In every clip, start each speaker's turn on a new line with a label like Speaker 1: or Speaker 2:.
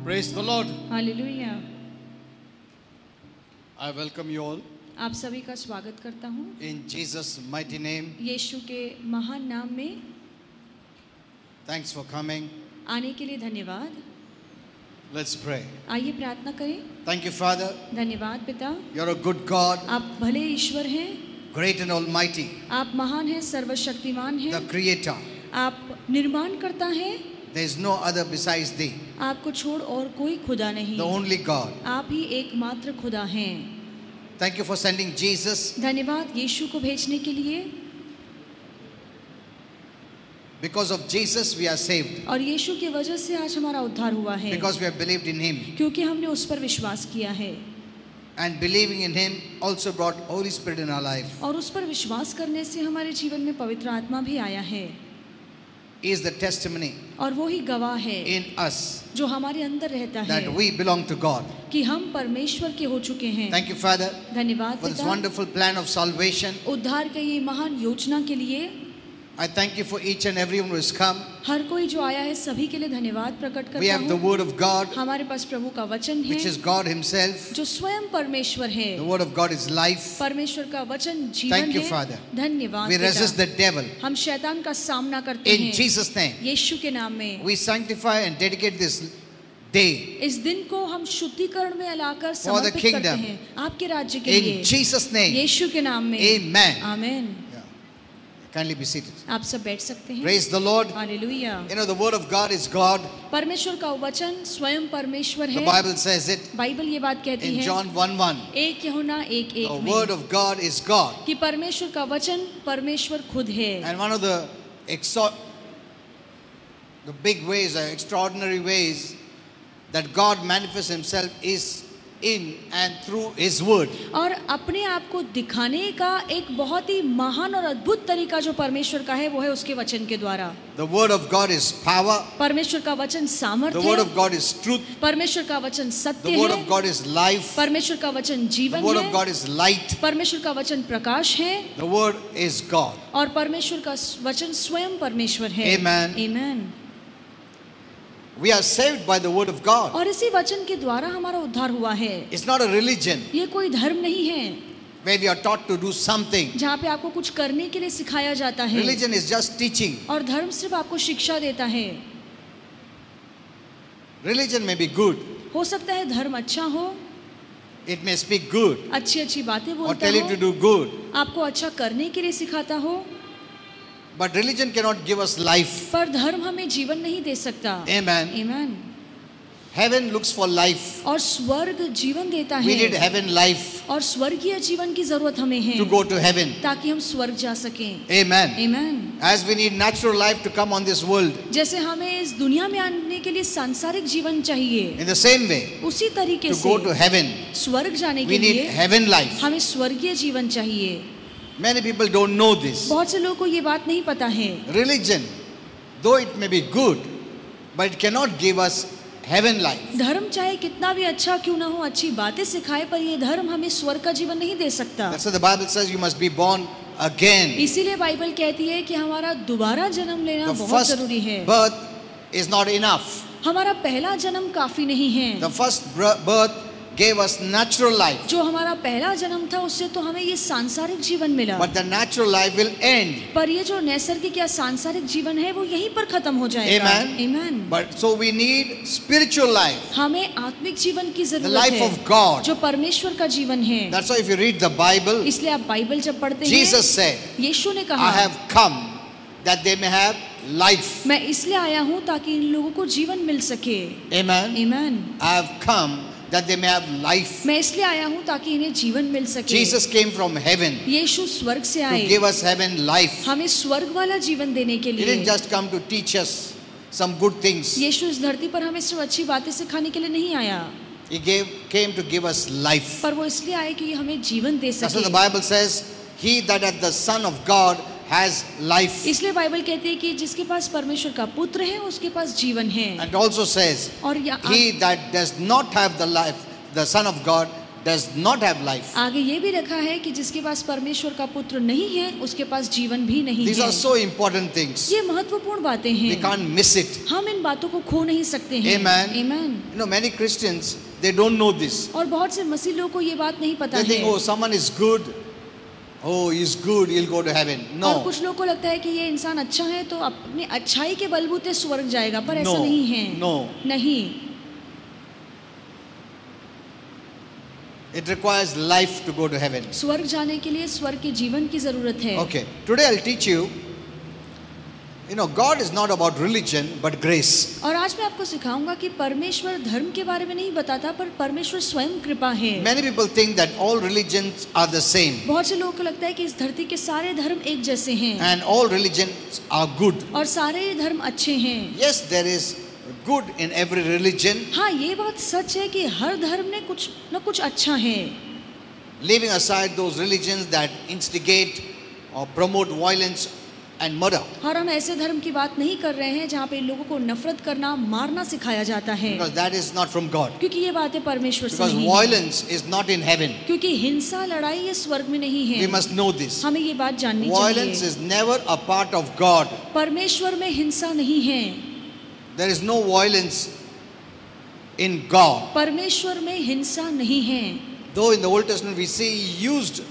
Speaker 1: Praise the Lord.
Speaker 2: Hallelujah.
Speaker 1: I welcome you all
Speaker 2: आप सभी का स्वागत करता हूँ
Speaker 1: in Jesus' mighty name.
Speaker 2: यीशु के महान नाम में।
Speaker 1: Thanks for coming.
Speaker 2: आने के लिए धन्यवाद।
Speaker 1: Let's pray.
Speaker 2: आइए प्रार्थना करें।
Speaker 1: Thank you, Father.
Speaker 2: धन्यवाद पिता,
Speaker 1: You're a good God,
Speaker 2: आप भले ईश्वर हैं,
Speaker 1: great and almighty,
Speaker 2: आप महान हैं, सर्वशक्तिमान
Speaker 1: the
Speaker 2: हैं,
Speaker 1: Creator.
Speaker 2: आप निर्माण करता हैं,
Speaker 1: There is no other besides Thee,
Speaker 2: आपको छोड़ और कोई खुदा नहीं,
Speaker 1: the only God.
Speaker 2: आप ही एकमात्र खुदा हैं।
Speaker 1: Thank you for sending Jesus.
Speaker 2: धन्यवाद यीशु को भेजने के लिए।
Speaker 1: Because of Jesus, we are saved.
Speaker 2: और यीशु की वजह से आज हमारा उद्धार हुआ है,
Speaker 1: Because we have believed in Him.
Speaker 2: क्योंकि हमने उस पर विश्वास किया है।
Speaker 1: And believing in Him also brought Holy Spirit in our life.
Speaker 2: और उस पर विश्वास करने से हमारे जीवन में पवित्र आत्मा भी आया है।
Speaker 1: He is the testimony
Speaker 2: और वो ही गवाह है
Speaker 1: in us
Speaker 2: जो हमारे अंदर रहता है
Speaker 1: that we belong to God.
Speaker 2: कि हम परमेश्वर के हो चुके हैं।
Speaker 1: Thank you, Father,
Speaker 2: धन्यवाद
Speaker 1: for this
Speaker 2: पिता,
Speaker 1: wonderful plan of salvation.
Speaker 2: उद्धार के ये महान योजना के लिए।
Speaker 1: I thank you for each and everyone who has come.
Speaker 2: हर कोई जो आया है सभी के लिए धन्यवाद प्रकट
Speaker 1: We
Speaker 2: करता
Speaker 1: have the
Speaker 2: हूँ।
Speaker 1: Word of God,
Speaker 2: हमारे पास प्रभु का वचन है
Speaker 1: which is God Himself.
Speaker 2: जो स्वयं परमेश्वर है।
Speaker 1: The Word of God is life.
Speaker 2: परमेश्वर का वचन जीवन
Speaker 1: Thank you,
Speaker 2: है।
Speaker 1: Father.
Speaker 2: धन्यवाद
Speaker 1: We resist
Speaker 2: पिता,
Speaker 1: the devil.
Speaker 2: हम शैतान का सामना करते
Speaker 1: In
Speaker 2: हैं
Speaker 1: Jesus' name,
Speaker 2: यीशु के नाम में।
Speaker 1: we sanctify and dedicate this day
Speaker 2: इस दिन को हम शुद्धिकरण में लाकर
Speaker 1: For the
Speaker 2: समर्पित करते
Speaker 1: kingdom.
Speaker 2: हैं आपके राज्य के
Speaker 1: in
Speaker 2: लिए
Speaker 1: Jesus' name.
Speaker 2: यीशु के नाम में।
Speaker 1: Amen.
Speaker 2: Amen.
Speaker 1: Yeah. Kindly be seated.
Speaker 2: आप सब बैठ सकते हैं।
Speaker 1: Praise the Lord.
Speaker 2: Hallelujah.
Speaker 1: You know, the Word of God is God.
Speaker 2: परमेश्वर का वचन स्वयं परमेश्वर
Speaker 1: The
Speaker 2: है।
Speaker 1: Bible says it
Speaker 2: बाइबल ये बात कहती
Speaker 1: in
Speaker 2: है
Speaker 1: John 1:1.
Speaker 2: एक यूहन्ना 1:1
Speaker 1: The
Speaker 2: में
Speaker 1: Word of God is God.
Speaker 2: कि परमेश्वर का वचन परमेश्वर खुद है।
Speaker 1: And one of the big ways, extraordinary ways that God manifests Himself is in and through His Word.
Speaker 2: और अपने आप को दिखाने का एक बहुत ही महान और अद्भुत तरीका जो परमेश्वर का है वो है उसके वचन के द्वारा।
Speaker 1: The Word of God is power.
Speaker 2: परमेश्वर का वचन सामर्थ्य
Speaker 1: The Word
Speaker 2: है।
Speaker 1: of God is truth.
Speaker 2: परमेश्वर का वचन सत्य
Speaker 1: The Word
Speaker 2: है।
Speaker 1: of God is life.
Speaker 2: परमेश्वर का वचन
Speaker 1: The
Speaker 2: जीवन
Speaker 1: Word of
Speaker 2: है।
Speaker 1: God is light.
Speaker 2: परमेश्वर का वचन प्रकाश है।
Speaker 1: The Word is God.
Speaker 2: और परमेश्वर का वचन स्वयं परमेश्वर है।
Speaker 1: Amen.
Speaker 2: Amen.
Speaker 1: We are saved by the Word of God.
Speaker 2: और इसी वचन के द्वारा हमारा उद्धार हुआ है।
Speaker 1: It's not a religion
Speaker 2: ये कोई धर्म नहीं है
Speaker 1: where we are taught to do something.
Speaker 2: जहाँ पे आपको कुछ करने के लिए सिखाया जाता है।
Speaker 1: Religion is just teaching.
Speaker 2: और धर्म सिर्फ आपको शिक्षा देता है।
Speaker 1: Religion may be good.
Speaker 2: हो सकता है धर्म अच्छा हो,
Speaker 1: It may speak good
Speaker 2: अच्छी अच्छी बातें
Speaker 1: or
Speaker 2: बोलता
Speaker 1: tell you to
Speaker 2: हो,
Speaker 1: do good.
Speaker 2: आपको अच्छा करने के लिए सिखाता हो,
Speaker 1: But religion cannot give us life.
Speaker 2: पर धर्म हमें जीवन नहीं दे सकता।
Speaker 1: Amen.
Speaker 2: Amen.
Speaker 1: Heaven looks for life.
Speaker 2: और स्वर्ग जीवन देता
Speaker 1: We need
Speaker 2: है
Speaker 1: heaven life
Speaker 2: और स्वर्गीय जीवन की जरूरत हमें है
Speaker 1: to go to heaven.
Speaker 2: ताकि हम स्वर्ग जा सकें।
Speaker 1: Amen.
Speaker 2: Amen.
Speaker 1: As we need natural life to come on this world,
Speaker 2: जैसे हमें इस दुनिया में आने के लिए सांसारिक जीवन चाहिए,
Speaker 1: in the same way,
Speaker 2: उसी तरीके
Speaker 1: to
Speaker 2: से
Speaker 1: go to heaven,
Speaker 2: स्वर्ग जाने
Speaker 1: we
Speaker 2: के
Speaker 1: need
Speaker 2: लिए
Speaker 1: heaven life.
Speaker 2: हमें स्वर्गीय जीवन चाहिए।
Speaker 1: Many people don't know this.
Speaker 2: बहुत से लोगों को ये बात नहीं पता है।
Speaker 1: Religion, though it may be good, but it cannot give us heaven life.
Speaker 2: धर्म चाहे कितना भी अच्छा क्यों ना हो, अच्छी बातें सिखाए, पर ये धर्म हमें स्वर्ग का जीवन नहीं दे सकता।
Speaker 1: That's why the Bible says you must be born again.
Speaker 2: इसीलिए बाइबल कहती है कि हमारा दोबारा जन्म लेना
Speaker 1: The
Speaker 2: बहुत
Speaker 1: first
Speaker 2: जरूरी है।
Speaker 1: birth is not enough.
Speaker 2: हमारा पहला जन्म काफी नहीं है।
Speaker 1: The first birth gave us natural life.
Speaker 2: जो हमारा पहला जन्म था उससे तो हमें ये सांसारिक जीवन मिला,
Speaker 1: But the natural life will end.
Speaker 2: पर ये जो नैसर्गिक या सांसारिक जीवन है वो यहीं पर खत्म हो जाएगा।
Speaker 1: Amen.
Speaker 2: Amen.
Speaker 1: But so we need spiritual life,
Speaker 2: हमें आत्मिक जीवन की
Speaker 1: the
Speaker 2: जरूरत
Speaker 1: life
Speaker 2: है
Speaker 1: of God.
Speaker 2: जो परमेश्वर का जीवन है।
Speaker 1: That's why if you read the Bible,
Speaker 2: इसलिए आप बाइबल जब पढ़ते
Speaker 1: Jesus
Speaker 2: हैं,
Speaker 1: said,
Speaker 2: यीशु ने
Speaker 1: I
Speaker 2: कहा,
Speaker 1: have come that they may have life.
Speaker 2: मैं इसलिए आया हूँ ताकि इन लोगों को जीवन मिल सके।
Speaker 1: Amen.
Speaker 2: Amen.
Speaker 1: I have come that they may have life.
Speaker 2: मैं इसलिए आया हूँ ताकि इन्हें जीवन मिल सके।
Speaker 1: Jesus came from heaven
Speaker 2: यीशु स्वर्ग से
Speaker 1: to
Speaker 2: आए
Speaker 1: give us heaven life.
Speaker 2: हमें स्वर्ग वाला जीवन देने के
Speaker 1: He
Speaker 2: लिए।
Speaker 1: didn't just come to teach us some good things.
Speaker 2: यीशु इस धरती पर हमें सिर्फ अच्छी बातें सिखाने के लिए नहीं आया,
Speaker 1: He came to give us life.
Speaker 2: पर वो इसलिए आए कि ये हमें जीवन दे
Speaker 1: That's what the
Speaker 2: सके।
Speaker 1: Bible says. He that hath the Son of God has life.
Speaker 2: इसलिए बाइबल कहती है कि जिसके पास परमेश्वर का पुत्र है उसके पास जीवन है।
Speaker 1: And also says,
Speaker 2: और
Speaker 1: he that does not have the life, the Son of God, does not have life.
Speaker 2: आगे ये भी रखा है कि जिसके पास परमेश्वर का पुत्र नहीं है उसके पास जीवन भी नहीं
Speaker 1: These
Speaker 2: है।
Speaker 1: are so important things.
Speaker 2: ये महत्वपूर्ण बातें
Speaker 1: We
Speaker 2: हैं,
Speaker 1: can't miss it.
Speaker 2: हम इन बातों को खो नहीं सकते हैं।
Speaker 1: Amen.
Speaker 2: Amen.
Speaker 1: You know, many Christians, they don't know this.
Speaker 2: और बहुत से मसीह लोगों को ये बात नहीं पता
Speaker 1: They think,
Speaker 2: है।
Speaker 1: oh, someone is good. Oh, he's good, he'll go to heaven.
Speaker 2: और
Speaker 1: No.
Speaker 2: कुछ लोगों को लगता है कि ये इंसान अच्छा है तो अपनी अच्छाई के बलबूते स्वर्ग जाएगा, पर ऐसा
Speaker 1: No.
Speaker 2: नहीं है।
Speaker 1: No.
Speaker 2: नहीं,
Speaker 1: It requires life to go to heaven.
Speaker 2: स्वर्ग जाने के लिए स्वर्ग के जीवन की जरूरत है।
Speaker 1: Okay. Today I'll teach you. You know, God is not about religion, but grace.
Speaker 2: और आज मैं आपको सिखाऊंगा कि परमेश्वर धर्म के बारे में नहीं बताता, पर परमेश्वर स्वयं कृपा है।
Speaker 1: Many people think that all religions are the same.
Speaker 2: बहुत से लोगों को लगता है कि इस धरती के सारे धर्म एक जैसे हैं
Speaker 1: And all religions are good.
Speaker 2: और सारे धर्म अच्छे हैं।
Speaker 1: Yes, there is good in every religion.
Speaker 2: हाँ, ये बात सच है कि हर धर्म में कुछ न कुछ अच्छा है।
Speaker 1: Leaving aside those religions that instigate or promote violence and murder.
Speaker 2: और हम ऐसे धर्म की बात नहीं कर रहे हैं जहाँ पे लोगों को नफरत करना, मारना सिखाया जाता है,
Speaker 1: Because that is not from God.
Speaker 2: क्योंकि ये बातें परमेश्वर से
Speaker 1: Because
Speaker 2: नहीं है।
Speaker 1: violence is not in heaven.
Speaker 2: क्योंकि हिंसा, लड़ाई ये स्वर्ग में नहीं
Speaker 1: We
Speaker 2: है।
Speaker 1: must know this.
Speaker 2: हमें ये बात जाननी
Speaker 1: Violence
Speaker 2: चाहिए।
Speaker 1: is never a part of God.
Speaker 2: परमेश्वर में हिंसा नहीं है।
Speaker 1: There is no violence in God.
Speaker 2: परमेश्वर में हिंसा नहीं है।
Speaker 1: Though in the Old Testament we see He used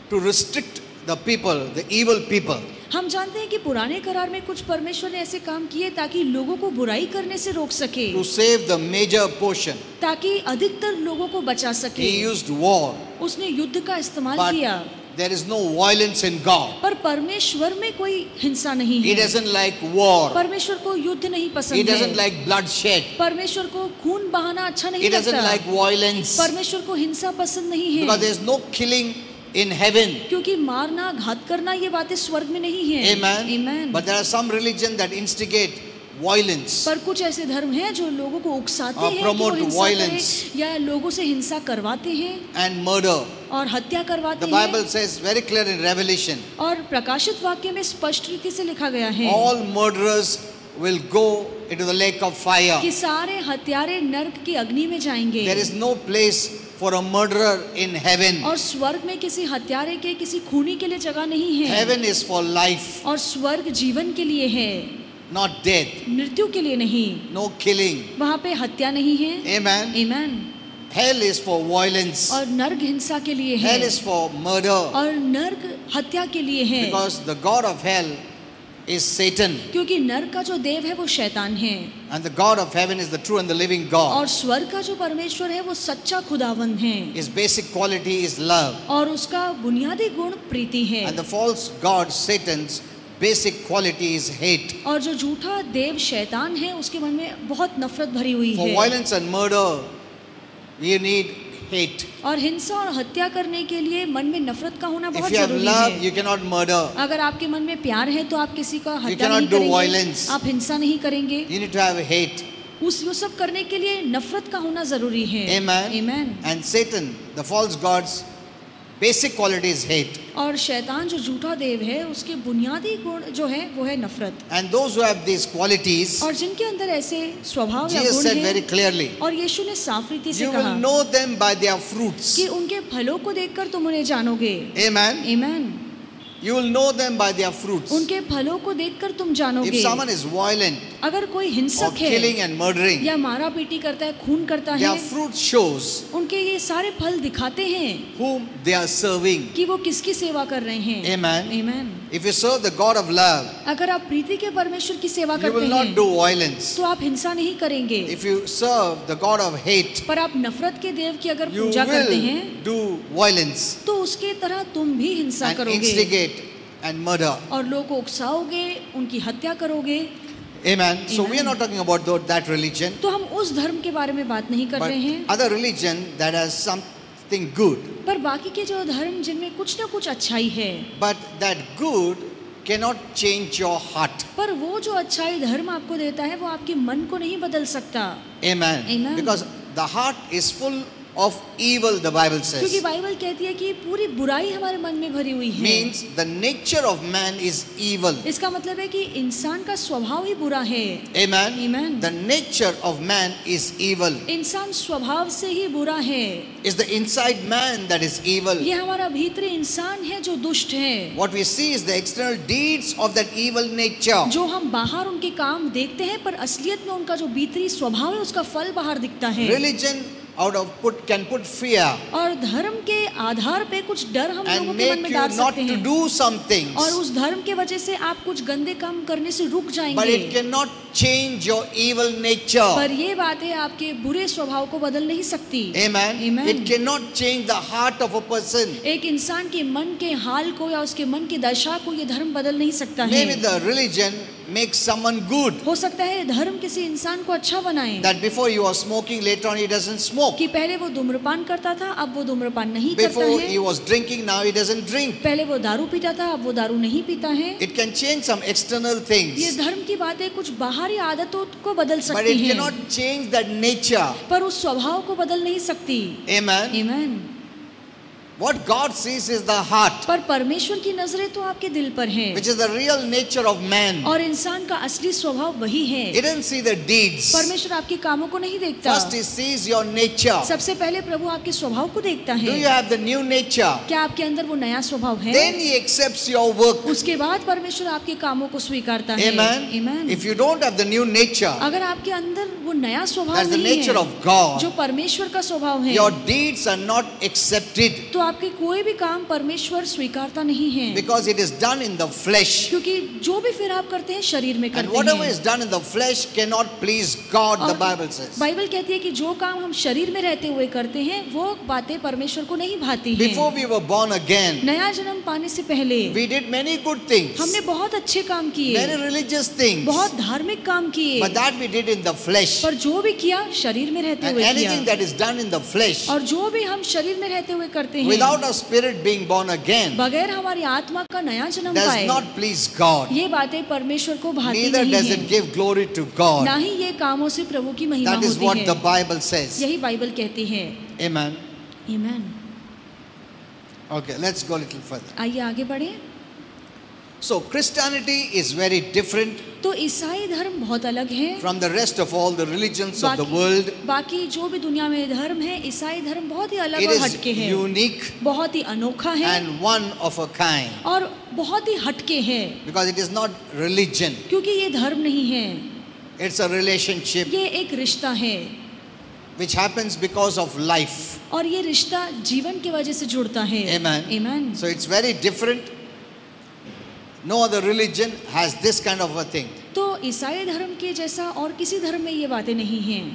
Speaker 1: to restrict the people, the evil people.
Speaker 2: हम जानते हैं कि पुराने करार में कुछ परमेश्वर ने ऐसे काम किए ताकि लोगों को बुराई करने से रोक सके,
Speaker 1: To save the major portion.
Speaker 2: ताकि अधिकतर लोगों को बचा सके।
Speaker 1: He used war.
Speaker 2: उसने युद्ध का इस्तेमाल
Speaker 1: But
Speaker 2: किया,
Speaker 1: there is no violence in God.
Speaker 2: पर परमेश्वर में कोई हिंसा नहीं
Speaker 1: He
Speaker 2: है।
Speaker 1: doesn't like war.
Speaker 2: परमेश्वर को युद्ध नहीं
Speaker 1: He
Speaker 2: पसंद
Speaker 1: doesn't
Speaker 2: है।
Speaker 1: like bloodshed.
Speaker 2: परमेश्वर को खून बहाना अच्छा
Speaker 1: He
Speaker 2: नहीं
Speaker 1: doesn't
Speaker 2: लगता।
Speaker 1: like violence.
Speaker 2: परमेश्वर को हिंसा पसंद नहीं
Speaker 1: Because
Speaker 2: है,
Speaker 1: there is no killing in heaven.
Speaker 2: क्योंकि मारना, घात करना ये बातें स्वर्ग में नहीं है।
Speaker 1: Amen.
Speaker 2: Amen.
Speaker 1: But there are some religions that instigate violence.
Speaker 2: पर कुछ ऐसे धर्म हैं जो लोगों को उकसाते
Speaker 1: Or
Speaker 2: हैं कि
Speaker 1: promote
Speaker 2: वो हिंसा
Speaker 1: violence.
Speaker 2: करें, या लोगों से हिंसा करवाते हैं
Speaker 1: And murder.
Speaker 2: और हत्या
Speaker 1: The
Speaker 2: करवाते
Speaker 1: Bible
Speaker 2: हैं।
Speaker 1: says very clear in Revelation,
Speaker 2: और प्रकाशित वाक्य में स्पष्ट रीति से लिखा गया है
Speaker 1: all murderers will go into the lake of fire.
Speaker 2: कि सारे हत्यारे नर्क की अग्नि में जाएंगे।
Speaker 1: There is no place for a murderer in heaven.
Speaker 2: और स्वर्ग में किसी हत्यारे के, किसी खूनी के लिए जगह नहीं है।
Speaker 1: Heaven is for life,
Speaker 2: और स्वर्ग जीवन के लिए है,
Speaker 1: not death.
Speaker 2: मृत्यु के लिए नहीं।
Speaker 1: No killing.
Speaker 2: वहाँ पे हत्या नहीं है।
Speaker 1: Amen.
Speaker 2: Amen.
Speaker 1: Hell is for violence.
Speaker 2: और नर्क हिंसा के लिए है,
Speaker 1: Hell is for murder.
Speaker 2: और नर्क हत्या के लिए है।
Speaker 1: Because the God of hell is Satan.
Speaker 2: क्योंकि नर्क का जो देव है वो शैतान है,
Speaker 1: And the God of heaven is the true and the living God.
Speaker 2: और स्वर्ग का जो परमेश्वर है वो सच्चा खुदावंद है,
Speaker 1: His basic quality is love.
Speaker 2: और उसका बुनियादी गुण प्रीति है।
Speaker 1: And the false God, Satan's basic quality is hate.
Speaker 2: और जो झूठा देव शैतान है उसके मन में बहुत नफरत भरी हुई
Speaker 1: For
Speaker 2: है।
Speaker 1: violence and murder, you need hate.
Speaker 2: और हिंसा और हत्या करने के लिए मन में नफरत का होना
Speaker 1: If
Speaker 2: बहुत
Speaker 1: you have
Speaker 2: जरूरी
Speaker 1: love,
Speaker 2: है।
Speaker 1: you cannot murder.
Speaker 2: अगर आपके मन में प्यार है तो आप किसी का हत्या
Speaker 1: cannot
Speaker 2: नहीं
Speaker 1: do
Speaker 2: करेंगे,
Speaker 1: violence.
Speaker 2: आप हिंसा नहीं करेंगे।
Speaker 1: You need to have hate.
Speaker 2: वो सब करने के लिए नफरत का होना जरूरी है।
Speaker 1: Amen.
Speaker 2: Amen.
Speaker 1: And Satan, the false God's basic quality is hate.
Speaker 2: और शैतान जो झूठा देव है उसके बुनियादी गुण जो है वो है नफरत।
Speaker 1: And those who have these qualities,
Speaker 2: और जिनके अंदर ऐसे स्वभाव या
Speaker 1: Jesus
Speaker 2: गुण
Speaker 1: said very
Speaker 2: हैं,
Speaker 1: clearly,
Speaker 2: और यीशु ने साफ रीति से
Speaker 1: you
Speaker 2: कहा
Speaker 1: will know them by their fruits.
Speaker 2: कि उनके फलों को देखकर तुम उन्हें जानोगे।
Speaker 1: Amen.
Speaker 2: Amen.
Speaker 1: You will know them by their fruits.
Speaker 2: उनके फलों को देखकर तुम जानोगे।
Speaker 1: If someone is violent
Speaker 2: अगर कोई
Speaker 1: or
Speaker 2: हिंसक
Speaker 1: killing
Speaker 2: है
Speaker 1: and murdering,
Speaker 2: या मारा पीटी करता है, खून करता
Speaker 1: their
Speaker 2: है,
Speaker 1: fruit shows
Speaker 2: उनके ये सारे फल दिखाते हैं
Speaker 1: whom they are serving.
Speaker 2: कि वो किसकी सेवा कर रहे हैं।
Speaker 1: Amen.
Speaker 2: Amen.
Speaker 1: If you serve the God of love,
Speaker 2: अगर आप प्रीति के परमेश्वर की सेवा
Speaker 1: you
Speaker 2: करते
Speaker 1: will not
Speaker 2: हैं
Speaker 1: do violence.
Speaker 2: तो आप हिंसा नहीं करेंगे।
Speaker 1: If you serve the God of hate,
Speaker 2: पर आप नफरत के देव की अगर
Speaker 1: you
Speaker 2: पूजा करते हैं
Speaker 1: will do violence
Speaker 2: तो उसके तरह तुम भी हिंसा
Speaker 1: and
Speaker 2: करोगे
Speaker 1: instigate and murder.
Speaker 2: और लोगों को उकसाओगे, उनकी हत्या करोगे।
Speaker 1: Amen. So we are
Speaker 2: Amen.
Speaker 1: not talking about that religion,
Speaker 2: तो हम उस धर्म के बारे में बात नहीं कर
Speaker 1: but
Speaker 2: रहे हैं,
Speaker 1: other religion that has something good.
Speaker 2: पर बाकी के जो धर्म जिनमें कुछ ना कुछ अच्छाई है,
Speaker 1: But that good cannot change your heart.
Speaker 2: पर वो जो अच्छाई धर्म आपको देता है वो आपके मन को नहीं बदल सकता।
Speaker 1: Amen.
Speaker 2: Amen.
Speaker 1: Because the heart is full of evil, the Bible
Speaker 2: क्योंकि
Speaker 1: says.
Speaker 2: बाइबल कहती है कि पूरी बुराई हमारे मन में भरी हुई है।
Speaker 1: Means the nature of man is evil.
Speaker 2: इसका मतलब है कि इंसान का स्वभाव ही बुरा है।
Speaker 1: Amen.
Speaker 2: Amen.
Speaker 1: The nature of man is evil.
Speaker 2: इंसान स्वभाव से ही बुरा है।
Speaker 1: It's the inside man that is evil.
Speaker 2: ये हमारा भीतरी इंसान है जो दुष्ट है।
Speaker 1: What we see is the external deeds of that evil nature.
Speaker 2: जो हम बाहर उनके काम देखते हैं, पर असलियत में उनका जो भीतरी स्वभाव है उसका फल बाहर दिखता है।
Speaker 1: Religion can put fear
Speaker 2: और धर्म के आधार पे कुछ डर हम
Speaker 1: and
Speaker 2: लोगों के मन
Speaker 1: make
Speaker 2: में
Speaker 1: you
Speaker 2: डाल
Speaker 1: not
Speaker 2: सकते
Speaker 1: to
Speaker 2: हैं,
Speaker 1: do some things.
Speaker 2: और उस धर्म के वजह से आप कुछ गंदे काम करने से रुक
Speaker 1: But
Speaker 2: जाएंगे।
Speaker 1: it cannot change your evil nature.
Speaker 2: पर ये बातें आपके बुरे स्वभाव को बदल नहीं सकती।
Speaker 1: Amen.
Speaker 2: Amen.
Speaker 1: It cannot change the heart of a person.
Speaker 2: एक इंसान के मन के हाल को या उसके मन की दशा को ये धर्म बदल नहीं सकता है।
Speaker 1: Maybe the religion makes someone good.
Speaker 2: हो सकता है धर्म किसी इंसान को अच्छा बनाए,
Speaker 1: That before he was smoking, later on he doesn't smoke.
Speaker 2: कि पहले वो धूम्रपान करता था, अब वो धूम्रपान नहीं करता
Speaker 1: Before he
Speaker 2: है।
Speaker 1: was drinking, now he doesn't drink.
Speaker 2: पहले वो दारू पीता था, अब वो दारू नहीं पीता है।
Speaker 1: It can change some external
Speaker 2: ये
Speaker 1: things,
Speaker 2: धर्म की बातें कुछ बाहरी आदतों को बदल
Speaker 1: but
Speaker 2: सकती
Speaker 1: it
Speaker 2: हैं,
Speaker 1: cannot change that nature.
Speaker 2: पर उस स्वभाव को बदल नहीं सकती।
Speaker 1: Amen.
Speaker 2: आमीन।
Speaker 1: What God sees is the heart,
Speaker 2: पर परमेश्वर की नजरें तो आपके दिल पर हैं,
Speaker 1: which is the real nature of man.
Speaker 2: और इंसान का असली स्वभाव वही है।
Speaker 1: He doesn't see the deeds.
Speaker 2: परमेश्वर आपके कामों को नहीं देखता।
Speaker 1: First he sees your nature.
Speaker 2: सबसे पहले प्रभु आपके स्वभाव को देखता
Speaker 1: Do
Speaker 2: है।
Speaker 1: you have the new nature?
Speaker 2: क्या आपके अंदर वो नया स्वभाव है?
Speaker 1: Then he accepts your work.
Speaker 2: उसके बाद परमेश्वर आपके कामों को स्वीकारता है।
Speaker 1: Amen.
Speaker 2: Amen.
Speaker 1: If you don't have the new nature,
Speaker 2: अगर आपके अंदर वो नया स्वभाव
Speaker 1: that's the
Speaker 2: नहीं
Speaker 1: nature
Speaker 2: है,
Speaker 1: of God,
Speaker 2: जो परमेश्वर का स्वभाव है,
Speaker 1: your deeds are not accepted
Speaker 2: तो आपके कोई भी काम परमेश्वर स्वीकारता नहीं है,
Speaker 1: because it is done in the flesh.
Speaker 2: क्योंकि जो भी फिर आप करते हैं शरीर में
Speaker 1: And
Speaker 2: करते
Speaker 1: whatever
Speaker 2: हैं।
Speaker 1: is done in the flesh cannot please God, the
Speaker 2: और
Speaker 1: Bible says.
Speaker 2: बाइबल कहती है कि जो काम हम शरीर में रहते हुए करते हैं वो बातें परमेश्वर को नहीं भाती हैं।
Speaker 1: Before we were born again,
Speaker 2: नया जन्म पाने से पहले
Speaker 1: we did many good things,
Speaker 2: हमने बहुत अच्छे काम किए,
Speaker 1: many religious things,
Speaker 2: बहुत धार्मिक काम किए,
Speaker 1: but that we did in the flesh.
Speaker 2: पर जो भी किया शरीर में रहते
Speaker 1: And
Speaker 2: हुए
Speaker 1: anything
Speaker 2: किया,
Speaker 1: that is done in the flesh,
Speaker 2: और जो भी हम शरीर में रहते हुए करते हैं
Speaker 1: without our spirit being born again,
Speaker 2: बगैर हमारी आत्मा का नया जन्म
Speaker 1: does
Speaker 2: पाए,
Speaker 1: not please God.
Speaker 2: ये बातें परमेश्वर को भाती
Speaker 1: Neither
Speaker 2: नहीं
Speaker 1: does
Speaker 2: है,
Speaker 1: it give glory to God.
Speaker 2: ना ही ये कामों से प्रभु की महिमा
Speaker 1: That is
Speaker 2: होती
Speaker 1: what
Speaker 2: है।
Speaker 1: the Bible says.
Speaker 2: यही बाइबल कहती है।
Speaker 1: Amen.
Speaker 2: आमीन।
Speaker 1: Okay, let's go a little further.
Speaker 2: आइए आगे बढ़े।
Speaker 1: So Christianity is very different
Speaker 2: तो ईसाई धर्म बहुत अलग है
Speaker 1: from the rest of all the religions of the
Speaker 2: बाकी
Speaker 1: world.
Speaker 2: बाकी जो भी दुनिया में धर्म है, ईसाई धर्म बहुत ही अलग
Speaker 1: It
Speaker 2: और
Speaker 1: is
Speaker 2: हटके है,
Speaker 1: unique
Speaker 2: बहुत ही अनोखा है
Speaker 1: and one of a kind
Speaker 2: और बहुत ही हटके है,
Speaker 1: because it is not religion.
Speaker 2: क्योंकि ये धर्म नहीं है,
Speaker 1: It's a relationship
Speaker 2: ये एक रिश्ता है,
Speaker 1: which happens because of life.
Speaker 2: और ये रिश्ता जीवन की वजह से जुड़ता है।
Speaker 1: Amen.
Speaker 2: आमीन।
Speaker 1: So it's very different. No other religion has this kind of a thing.
Speaker 2: तो ईसाई धर्म के जैसा और किसी धर्म में ये बातें नहीं हैं,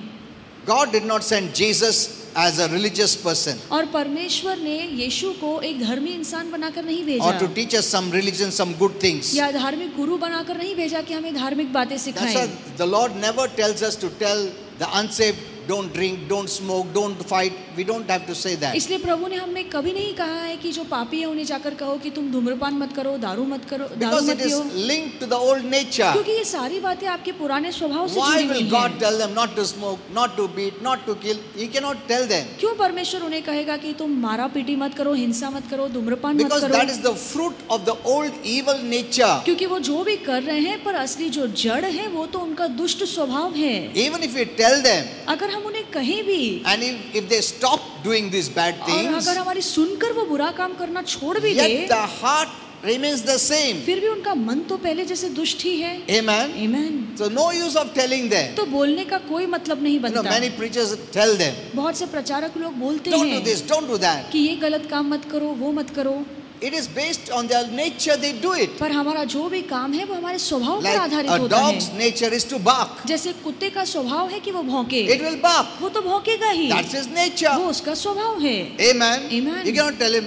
Speaker 1: God did not send Jesus as a religious person
Speaker 2: और परमेश्वर ने यीशु को एक धर्मी इंसान बनाकर नहीं
Speaker 1: or
Speaker 2: भेजा,
Speaker 1: to teach us some religion, some good things.
Speaker 2: या धार्मिक गुरु बनाकर नहीं भेजा कि हमें धार्मिक बातें
Speaker 1: That's
Speaker 2: सिखाएं।
Speaker 1: why the Lord never tells us to tell the unsaved, don't drink, don't smoke, don't fight. We don't have to say that.
Speaker 2: इसलिए प्रभु ने हमें कभी नहीं कहा है कि जो पापी है उन्हें जाकर कहो कि तुम धूम्रपान मत करो, दारू मत करो, दारू
Speaker 1: Because
Speaker 2: मत
Speaker 1: it is
Speaker 2: पियो,
Speaker 1: linked to the old nature.
Speaker 2: क्योंकि ये सारी बातें आपके पुराने स्वभाव से
Speaker 1: Why
Speaker 2: जुड़ी
Speaker 1: will
Speaker 2: हुई
Speaker 1: God
Speaker 2: हैं।
Speaker 1: tell them not to smoke, not to beat, not to kill? He cannot tell them.
Speaker 2: क्यों परमेश्वर उन्हें कहेगा कि तुम मारा पीटी मत करो, हिंसा मत करो, धूम्रपान मत
Speaker 1: Because
Speaker 2: करो,
Speaker 1: that is the fruit of the old evil nature.
Speaker 2: क्योंकि वो जो भी कर रहे हैं पर असली जो जड़ है वो तो उनका दुष्ट स्वभाव है।
Speaker 1: Even if we tell them,
Speaker 2: अगर हम उन्हें कहें भी
Speaker 1: and if they stop doing these bad
Speaker 2: और
Speaker 1: things,
Speaker 2: अगर हमारी सुनकर वो बुरा काम करना छोड़ भी
Speaker 1: yet
Speaker 2: they,
Speaker 1: the heart remains the same.
Speaker 2: फिर भी उनका मन तो पहले जैसे दुष्ट ही है।
Speaker 1: Amen.
Speaker 2: आमीन।
Speaker 1: So no use of telling them.
Speaker 2: तो बोलने का कोई मतलब नहीं बनता।
Speaker 1: Many preachers tell them,
Speaker 2: बहुत से प्रचारक लोग बोलते
Speaker 1: don't do
Speaker 2: हैं
Speaker 1: this, don't do that.
Speaker 2: कि ये गलत काम मत करो, वो मत करो,
Speaker 1: It is based on their nature, they do it.
Speaker 2: पर हमारा जो भी काम है वो हमारे स्वभाव पर
Speaker 1: Like
Speaker 2: आधारित
Speaker 1: a
Speaker 2: होता
Speaker 1: dog's
Speaker 2: है।
Speaker 1: nature is to bark.
Speaker 2: जैसे कुत्ते का स्वभाव है कि वो भौंके,
Speaker 1: It will bark.
Speaker 2: वो तो भौंकेगा ही,
Speaker 1: That's his nature.
Speaker 2: वो उसका स्वभाव है।
Speaker 1: Amen.
Speaker 2: Amen.
Speaker 1: You cannot tell him,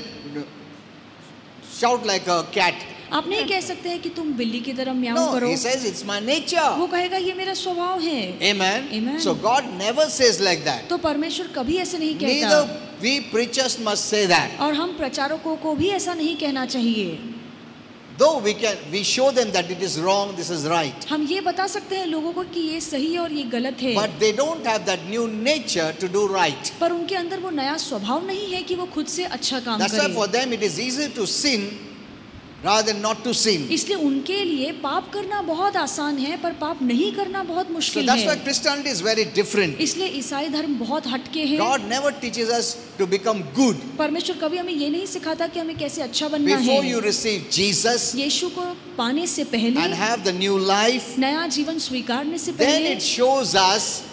Speaker 1: shout like a cat.
Speaker 2: आप नहीं कह सकते हैं कि तुम बिल्ली की तरह म्याऊं
Speaker 1: No,
Speaker 2: करो,
Speaker 1: he says it's my nature.
Speaker 2: वो कहेगा ये मेरा स्वभाव है।
Speaker 1: Amen.
Speaker 2: Amen.
Speaker 1: So God never says like that.
Speaker 2: तो परमेश्वर कभी ऐसे नहीं कहता,
Speaker 1: Neither we preachers must say that.
Speaker 2: और हम प्रचारकों को भी ऐसा नहीं कहना चाहिए।
Speaker 1: Though we show them that it is wrong, this is right.
Speaker 2: हम ये बता सकते हैं लोगों को कि ये सही है और ये गलत है,
Speaker 1: But they don't have that new nature to do right.
Speaker 2: पर उनके अंदर वो नया स्वभाव नहीं है कि वो खुद से अच्छा काम
Speaker 1: That's why
Speaker 2: करें।
Speaker 1: for them it is easier to sin rather than not to sin.
Speaker 2: इसलिए उनके लिए पाप करना बहुत आसान है, पर पाप नहीं करना बहुत
Speaker 1: So
Speaker 2: मुश्किल
Speaker 1: that's why
Speaker 2: है।
Speaker 1: Christianity is very different.
Speaker 2: इसलिए ईसाई धर्म बहुत हटके है।
Speaker 1: God never teaches us to become good.
Speaker 2: परमेश्वर कभी हमें ये नहीं सिखाता कि हमें कैसे अच्छा बनना
Speaker 1: Before you
Speaker 2: है।
Speaker 1: receive Jesus
Speaker 2: यीशु को पाने से पहले,
Speaker 1: and have the new life,
Speaker 2: नया जीवन स्वीकारने से
Speaker 1: then
Speaker 2: पहले,
Speaker 1: it shows us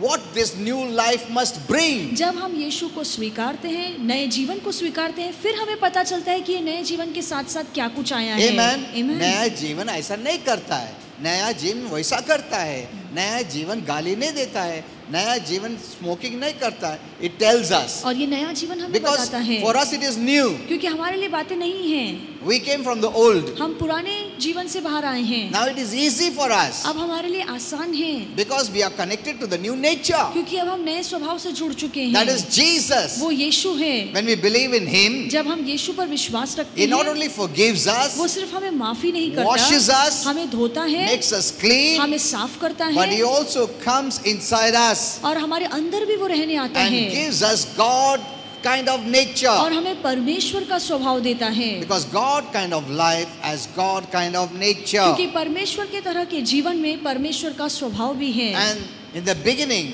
Speaker 1: what this new life must bring.
Speaker 2: जब हम यीशु को स्वीकारते हैं, नए जीवन को स्वीकारते हैं, फिर हमें पता चलता है कि ये नए जीवन के साथ साथ क्या कुछ आया है।
Speaker 1: Amen.
Speaker 2: Amen.
Speaker 1: नया जीवन ऐसा नहीं करता है, नया जीवन वैसा करता है, नया जीवन गाली नहीं देता है, नया जीवन स्मोकिंग नहीं करता है. It tells us
Speaker 2: और ये नया जीवन हमें
Speaker 1: because
Speaker 2: बताता है,
Speaker 1: for us it is new.
Speaker 2: क्योंकि हमारे लिए बातें नहीं हैं।
Speaker 1: We came from the old.
Speaker 2: हम पुराने जीवन से बाहर आए हैं।
Speaker 1: Now it is easy for us
Speaker 2: अब हमारे लिए आसान है,
Speaker 1: because we are connected to the new nature.
Speaker 2: क्योंकि अब हम नए स्वभाव से जुड़ चुके हैं।
Speaker 1: That is Jesus.
Speaker 2: वो यीशु है।
Speaker 1: When we believe in Him,
Speaker 2: जब हम यीशु पर विश्वास रखते
Speaker 1: He not
Speaker 2: हैं,
Speaker 1: only forgives
Speaker 2: वो
Speaker 1: us,
Speaker 2: सिर्फ हमें माफी नहीं
Speaker 1: washes
Speaker 2: करता,
Speaker 1: us,
Speaker 2: हमें धोता है,
Speaker 1: makes us clean,
Speaker 2: हमें साफ करता
Speaker 1: but
Speaker 2: है,
Speaker 1: He also comes inside us
Speaker 2: और हमारे अंदर भी वो रहने आता
Speaker 1: and
Speaker 2: है
Speaker 1: gives us God kind of
Speaker 2: और
Speaker 1: nature.
Speaker 2: हमें परमेश्वर का स्वभाव देता है।
Speaker 1: Because God kind of life as God kind of nature.
Speaker 2: क्योंकि परमेश्वर के तरह के जीवन में परमेश्वर का स्वभाव भी है।
Speaker 1: And in the beginning,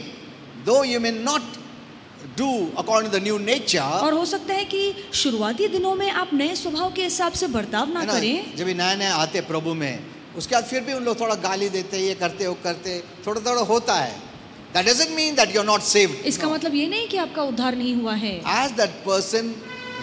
Speaker 1: though you may not do according to the new nature,
Speaker 2: और हो सकता है कि शुरुआती दिनों में आप नए स्वभाव के हिसाब से बर्ताव ना
Speaker 1: है ना,
Speaker 2: करें,
Speaker 1: जब नए नए आते प्रभु में, उसके बाद फिर भी उन लोग थोड़ा गाली देते, ये करते वो करते, थोड़ा थोड़ा होता है. That doesn't mean that you're not saved.
Speaker 2: इसका
Speaker 1: No.
Speaker 2: मतलब ये नहीं कि आपका उद्धार नहीं हुआ है।
Speaker 1: As that person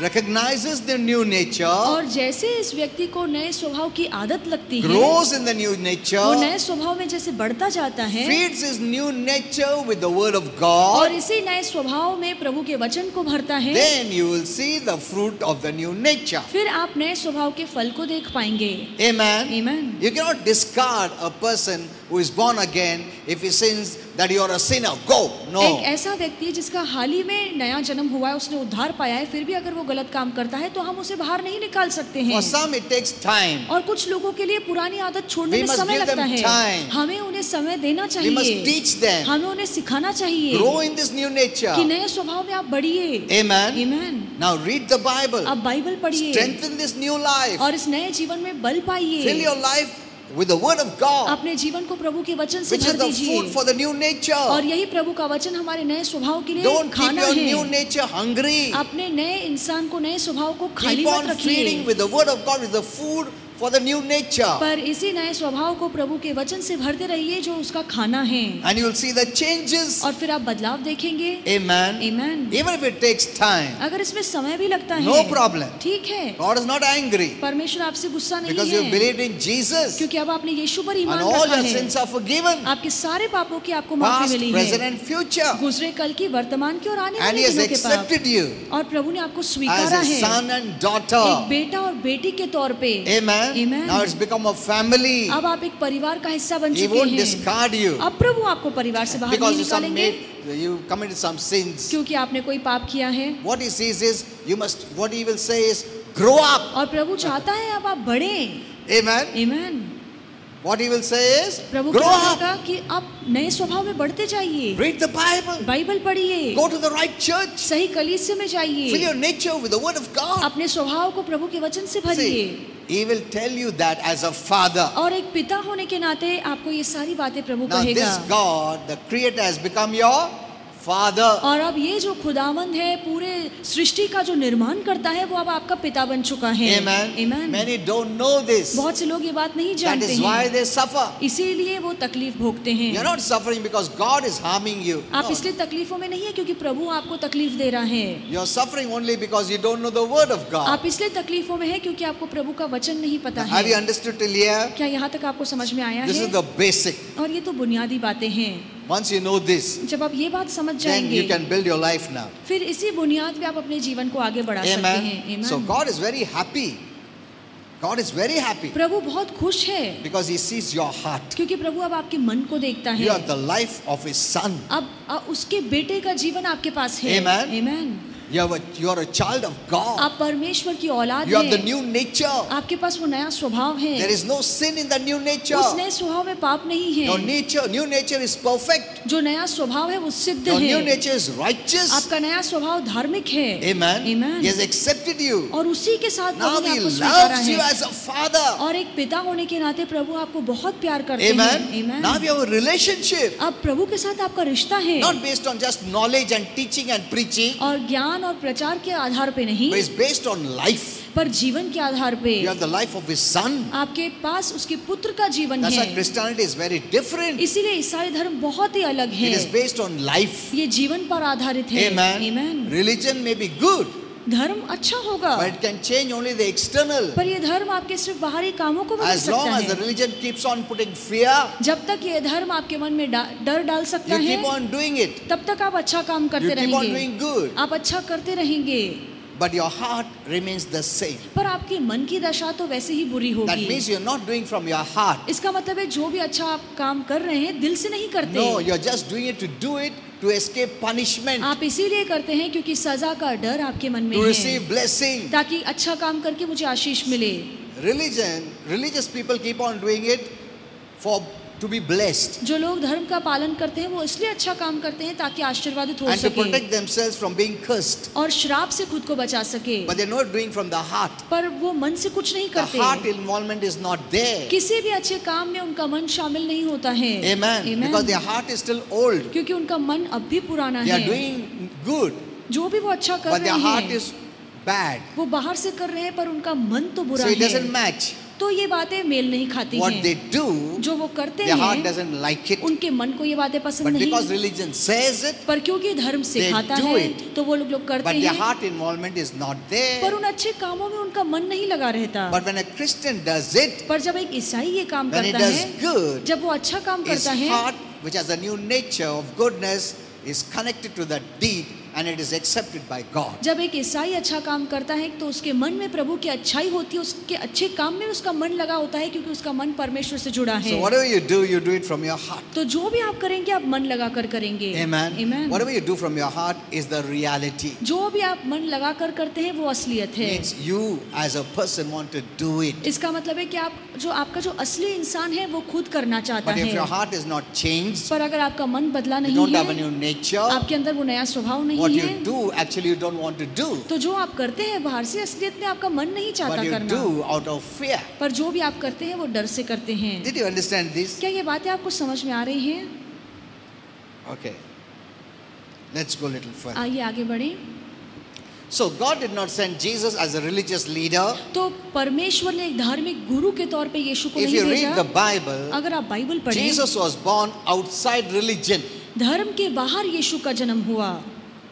Speaker 1: recognizes the new nature,
Speaker 2: और जैसे इस व्यक्ति को नए स्वभाव की आदत लगती है,
Speaker 1: grows in the new
Speaker 2: वो
Speaker 1: nature,
Speaker 2: नए स्वभाव में जैसे बढ़ता जाता है
Speaker 1: feeds his new nature with the word of
Speaker 2: और
Speaker 1: God,
Speaker 2: इसी नए स्वभाव में प्रभु के वचन को भरता है,
Speaker 1: then you will see the fruit of the new nature.
Speaker 2: फिर आप नए स्वभाव के फल को देख पाएंगे।
Speaker 1: Amen.
Speaker 2: Amen.
Speaker 1: You cannot discard a person who is born again if he sins that you are a sinner. Go. No.
Speaker 2: एक ऐसा व्यक्ति जिसका हाल ही में नया जन्म हुआ है, उसने उद्धार पाया है, फिर भी अगर वो गलत काम करता है तो हम उसे बाहर नहीं निकाल सकते हैं।
Speaker 1: For some it takes time.
Speaker 2: और कुछ लोगों के लिए पुरानी आदत छोड़ने
Speaker 1: We
Speaker 2: में
Speaker 1: must
Speaker 2: समय
Speaker 1: give them
Speaker 2: लगता है।
Speaker 1: time.
Speaker 2: हमें उन्हें समय देना
Speaker 1: We must
Speaker 2: चाहिए,
Speaker 1: teach them.
Speaker 2: हमें उन्हें सिखाना चाहिए
Speaker 1: Grow in this new nature.
Speaker 2: कि नए स्वभाव में आप बढ़िए।
Speaker 1: Amen.
Speaker 2: Amen.
Speaker 1: Now read the Bible.
Speaker 2: आप बाइबल पढ़िए
Speaker 1: Strengthen this new life.
Speaker 2: और इस नए जीवन में बल
Speaker 1: Fill
Speaker 2: पाइए।
Speaker 1: your life with the word of God,
Speaker 2: अपने जीवन को प्रभु के वचन से
Speaker 1: which is
Speaker 2: भर
Speaker 1: the
Speaker 2: दीजिए
Speaker 1: food for the new
Speaker 2: और
Speaker 1: nature.
Speaker 2: यही प्रभु का वचन हमारे नए स्वभाव के लिए
Speaker 1: Don't keep
Speaker 2: खाना
Speaker 1: your
Speaker 2: है।
Speaker 1: new nature hungry.
Speaker 2: अपने नए इंसान को, नए स्वभाव को खाली
Speaker 1: Keep
Speaker 2: मत
Speaker 1: on
Speaker 2: रखिए,
Speaker 1: feeding with the word of God, with the food for the new nature.
Speaker 2: पर इसी नए स्वभाव को प्रभु के वचन से भरते रहिए जो उसका खाना है,
Speaker 1: And you will see the changes.
Speaker 2: और फिर आप बदलाव देखेंगे।
Speaker 1: Amen.
Speaker 2: Amen.
Speaker 1: Even if it takes time,
Speaker 2: अगर इसमें समय भी लगता है,
Speaker 1: no problem.
Speaker 2: ठीक है,
Speaker 1: God is not angry
Speaker 2: परमेश्वर आपसे गुस्सा नहीं
Speaker 1: because you
Speaker 2: है,
Speaker 1: believed in Jesus
Speaker 2: क्योंकि अब आपने यीशु पर
Speaker 1: and
Speaker 2: ईमान
Speaker 1: all
Speaker 2: रखा
Speaker 1: your
Speaker 2: है।
Speaker 1: sins are forgiven.
Speaker 2: आपके सारे पापों की आपको माफी
Speaker 1: Past,
Speaker 2: मिली
Speaker 1: present,
Speaker 2: है,
Speaker 1: and future.
Speaker 2: गुजरे कल की, वर्तमान की और आने
Speaker 1: And
Speaker 2: वाले
Speaker 1: He has
Speaker 2: दिनों के पाप,
Speaker 1: accepted you
Speaker 2: और प्रभु ने आपको
Speaker 1: as
Speaker 2: स्वीकारा
Speaker 1: a
Speaker 2: है
Speaker 1: son and
Speaker 2: एक
Speaker 1: daughter.
Speaker 2: बेटा और बेटी के तौर पे।
Speaker 1: Amen.
Speaker 2: Amen.
Speaker 1: Now it's become a family.
Speaker 2: अब आप एक परिवार का हिस्सा बन
Speaker 1: He
Speaker 2: चुके
Speaker 1: won't
Speaker 2: हैं।
Speaker 1: discard you
Speaker 2: अब प्रभु आपको परिवार से बाहर
Speaker 1: because
Speaker 2: नहीं निकालेंगे
Speaker 1: you committed some sins.
Speaker 2: क्योंकि आपने कोई पाप किया है,
Speaker 1: What He says is, what He will say is, grow up.
Speaker 2: और प्रभु चाहता है अब आप बढ़ें।
Speaker 1: Amen.
Speaker 2: Amen.
Speaker 1: What He will say is,
Speaker 2: Prabhu
Speaker 1: grow
Speaker 2: क्या
Speaker 1: up.
Speaker 2: कहेगा कि आप नए स्वभाव में बढ़ते जाइए,
Speaker 1: Read the Bible.
Speaker 2: बाइबल पढ़िए,
Speaker 1: Go to the right church.
Speaker 2: सही कलीसिया में
Speaker 1: Fill
Speaker 2: जाइए,
Speaker 1: your nature with the word of God.
Speaker 2: अपने स्वभाव को प्रभु के वचन से भरिए।
Speaker 1: See, He will tell you that as a father.
Speaker 2: और एक पिता होने के नाते आपको ये सारी बातें प्रभु
Speaker 1: Now
Speaker 2: कहेगा।
Speaker 1: this God, the Creator, has become your father.
Speaker 2: और अब ये जो खुदावंद है, पूरे सृष्टि का जो निर्माण करता है, वो अब आपका पिता बन चुका है।
Speaker 1: Amen.
Speaker 2: Amen.
Speaker 1: Many don't know this.
Speaker 2: बहुत से लोग ये बात नहीं
Speaker 1: That
Speaker 2: जानते
Speaker 1: is why
Speaker 2: हैं,
Speaker 1: they suffer.
Speaker 2: इसीलिए वो तकलीफ भोगते हैं।
Speaker 1: You're not suffering because God is harming you.
Speaker 2: आप
Speaker 1: No.
Speaker 2: इसलिए तकलीफों में नहीं है क्योंकि प्रभु आपको तकलीफ दे रहा है।
Speaker 1: You're suffering only because you don't know the word of God.
Speaker 2: आप इसलिए तकलीफों में है क्योंकि आपको प्रभु का वचन नहीं पता
Speaker 1: Have you
Speaker 2: है।
Speaker 1: understood till here?
Speaker 2: क्या यहाँ तक आपको समझ में आया
Speaker 1: This is
Speaker 2: है?
Speaker 1: the basic.
Speaker 2: और ये तो बुनियादी बातें हैं।
Speaker 1: Once you know this,
Speaker 2: जब आप ये बात समझ
Speaker 1: then you
Speaker 2: जाएंगे,
Speaker 1: can build your life now.
Speaker 2: फिर इसी बुनियाद पे आप अपने जीवन को आगे बढ़ा सकते हैं।
Speaker 1: Amen.
Speaker 2: Amen.
Speaker 1: So God is very happy. God is very happy
Speaker 2: प्रभु बहुत खुश है
Speaker 1: because He sees your heart.
Speaker 2: क्योंकि प्रभु अब आपके मन को देखता
Speaker 1: You
Speaker 2: है।
Speaker 1: have the life of His Son.
Speaker 2: अब उसके बेटे का जीवन आपके पास है।
Speaker 1: Amen.
Speaker 2: Amen.
Speaker 1: You are a child of God.
Speaker 2: आप परमेश्वर की औलाद
Speaker 1: You have the
Speaker 2: हैं।
Speaker 1: new nature.
Speaker 2: आपके पास वो नया स्वभाव है।
Speaker 1: There is no sin in the new nature.
Speaker 2: उस नए स्वभाव में पाप नहीं
Speaker 1: Your
Speaker 2: है।
Speaker 1: new nature is perfect.
Speaker 2: जो नया स्वभाव है वो सिद्ध
Speaker 1: Your new
Speaker 2: है।
Speaker 1: nature is righteous.
Speaker 2: आपका नया स्वभाव धार्मिक है।
Speaker 1: Amen.
Speaker 2: Amen.
Speaker 1: He has accepted you.
Speaker 2: और उसी के साथ
Speaker 1: Now
Speaker 2: प्रभु ने
Speaker 1: he
Speaker 2: आपको स्वीकारा
Speaker 1: loves you
Speaker 2: है।
Speaker 1: as a father.
Speaker 2: और एक पिता होने के नाते प्रभु आपको बहुत प्यार करते हैं।
Speaker 1: Amen.
Speaker 2: Amen.
Speaker 1: Now you have a relationship.
Speaker 2: अब प्रभु के साथ आपका रिश्ता है।
Speaker 1: Not based on just knowledge and teaching and preaching,
Speaker 2: और ज्ञान और प्रचार के आधार पे नहीं,
Speaker 1: but it's based on life.
Speaker 2: पर जीवन के आधार पे।
Speaker 1: You have the life of his son.
Speaker 2: आपके पास उसके पुत्र का जीवन
Speaker 1: That's why
Speaker 2: है।
Speaker 1: Christianity is very different.
Speaker 2: इसीलिए ईसाई धर्म बहुत ही अलग है।
Speaker 1: It is based on life.
Speaker 2: ये जीवन पर आधारित है।
Speaker 1: Amen.
Speaker 2: Amen.
Speaker 1: Religion may be good,
Speaker 2: धर्म अच्छा होगा,
Speaker 1: but it can change only the external.
Speaker 2: पर ये धर्म आपके सिर्फ बाहरी कामों को बदल
Speaker 1: As long
Speaker 2: सकता
Speaker 1: as the
Speaker 2: है।
Speaker 1: religion keeps on putting fear,
Speaker 2: जब तक ये धर्म आपके मन में डर डाल सकता
Speaker 1: you keep
Speaker 2: है,
Speaker 1: on doing it.
Speaker 2: तब तक आप अच्छा काम
Speaker 1: You
Speaker 2: करते
Speaker 1: keep on
Speaker 2: रहेंगे,
Speaker 1: doing good,
Speaker 2: आप अच्छा करते रहेंगे,
Speaker 1: but your heart remains the same.
Speaker 2: पर आपके मन की दशा तो वैसे ही बुरी
Speaker 1: That
Speaker 2: होगी।
Speaker 1: means you're not doing from your heart.
Speaker 2: इसका मतलब है जो भी अच्छा आप काम कर रहे हैं दिल से नहीं करते।
Speaker 1: No, you're just doing it to escape punishment,
Speaker 2: आप इसीलिए करते हैं क्योंकि सजा का डर आपके मन में
Speaker 1: to
Speaker 2: है,
Speaker 1: receive blessing.
Speaker 2: ताकि अच्छा काम करके मुझे आशीष मिले।
Speaker 1: Religious people keep on doing it to be blessed
Speaker 2: जो लोग धर्म का पालन करते हैं वो इसलिए अच्छा काम करते हैं ताकि आशीर्वादित हो
Speaker 1: and to
Speaker 2: सके
Speaker 1: protect themselves from being cursed.
Speaker 2: और श्राप से खुद को बचा सके,
Speaker 1: But they're not doing from the heart.
Speaker 2: पर वो मन से कुछ नहीं
Speaker 1: The
Speaker 2: करते।
Speaker 1: heart involvement is not there.
Speaker 2: किसी भी अच्छे काम में उनका मन शामिल नहीं होता है।
Speaker 1: Amen.
Speaker 2: Amen.
Speaker 1: Because their heart is still old.
Speaker 2: क्योंकि उनका मन अब भी पुराना
Speaker 1: They are
Speaker 2: है।
Speaker 1: doing good,
Speaker 2: जो भी वो अच्छा कर
Speaker 1: but their
Speaker 2: रहे
Speaker 1: heart
Speaker 2: हैं
Speaker 1: is bad.
Speaker 2: वो बाहर से कर रहे हैं पर उनका मन तो बुरा
Speaker 1: So it doesn't
Speaker 2: है।
Speaker 1: match.
Speaker 2: तो ये बातें मेल नहीं खाती
Speaker 1: What
Speaker 2: हैं।
Speaker 1: they do,
Speaker 2: जो वो करते
Speaker 1: their heart
Speaker 2: हैं
Speaker 1: doesn't like it.
Speaker 2: उनके मन को ये बातें पसंद
Speaker 1: But
Speaker 2: नहीं,
Speaker 1: because religion says it,
Speaker 2: पर क्योंकि धर्म सिखाता
Speaker 1: do
Speaker 2: है
Speaker 1: it.
Speaker 2: तो वो लोग करते
Speaker 1: but their
Speaker 2: हैं,
Speaker 1: heart involvement is not
Speaker 2: पर
Speaker 1: there.
Speaker 2: उन अच्छे कामों में उनका मन नहीं लगा रहता।
Speaker 1: But when a Christian does it,
Speaker 2: पर जब एक ईसाई ये काम
Speaker 1: when he
Speaker 2: करता
Speaker 1: does
Speaker 2: है,
Speaker 1: good,
Speaker 2: जब वो अच्छा काम
Speaker 1: his
Speaker 2: करता है,
Speaker 1: heart, which has a new nature of goodness, is connected to that deed and it is accepted by God.
Speaker 2: जब एक ईसाई अच्छा काम करता है तो उसके मन में प्रभु की अच्छाई होती है, उसके अच्छे काम में उसका मन लगा होता है क्योंकि उसका मन परमेश्वर से जुड़ा है।
Speaker 1: So whatever you do it from your heart.
Speaker 2: तो जो भी आप करेंगे आप मन लगा कर करेंगे।
Speaker 1: Amen.
Speaker 2: Amen.
Speaker 1: Whatever you do from your heart is the reality.
Speaker 2: जो भी आप मन लगा कर करते हैं वो असलियत है।
Speaker 1: Means you as a person want to do it.
Speaker 2: इसका मतलब है कि आपका जो असली इंसान है वो खुद करना चाहता
Speaker 1: But if your
Speaker 2: है,
Speaker 1: heart is not changed,
Speaker 2: पर अगर आपका मन बदला
Speaker 1: you
Speaker 2: नहीं
Speaker 1: don't have a
Speaker 2: है,
Speaker 1: new nature,
Speaker 2: आपके अंदर वो नया स्वभाव
Speaker 1: what
Speaker 2: नहीं
Speaker 1: you
Speaker 2: है,
Speaker 1: do actually you don't want to do.
Speaker 2: तो जो आप करते हैं बाहर से असलियत में आपका मन नहीं
Speaker 1: But
Speaker 2: चाहता
Speaker 1: you
Speaker 2: करना,
Speaker 1: do out of fear.
Speaker 2: पर जो भी आप करते हैं वो डर से करते हैं।
Speaker 1: Did you understand this?
Speaker 2: क्या ये बातें आपको समझ में आ रही हैं?
Speaker 1: Okay. Let's go a little further.
Speaker 2: आइए आगे बढ़ें।
Speaker 1: So God did not send Jesus as a religious leader.
Speaker 2: तो परमेश्वर ने एक धार्मिक गुरु के तौर पे यीशु को
Speaker 1: If
Speaker 2: नहीं
Speaker 1: you read the
Speaker 2: भेजा।
Speaker 1: Bible,
Speaker 2: अगर आप बाइबल पढ़ें,
Speaker 1: Jesus was born outside religion.
Speaker 2: धर्म के बाहर यीशु का जन्म हुआ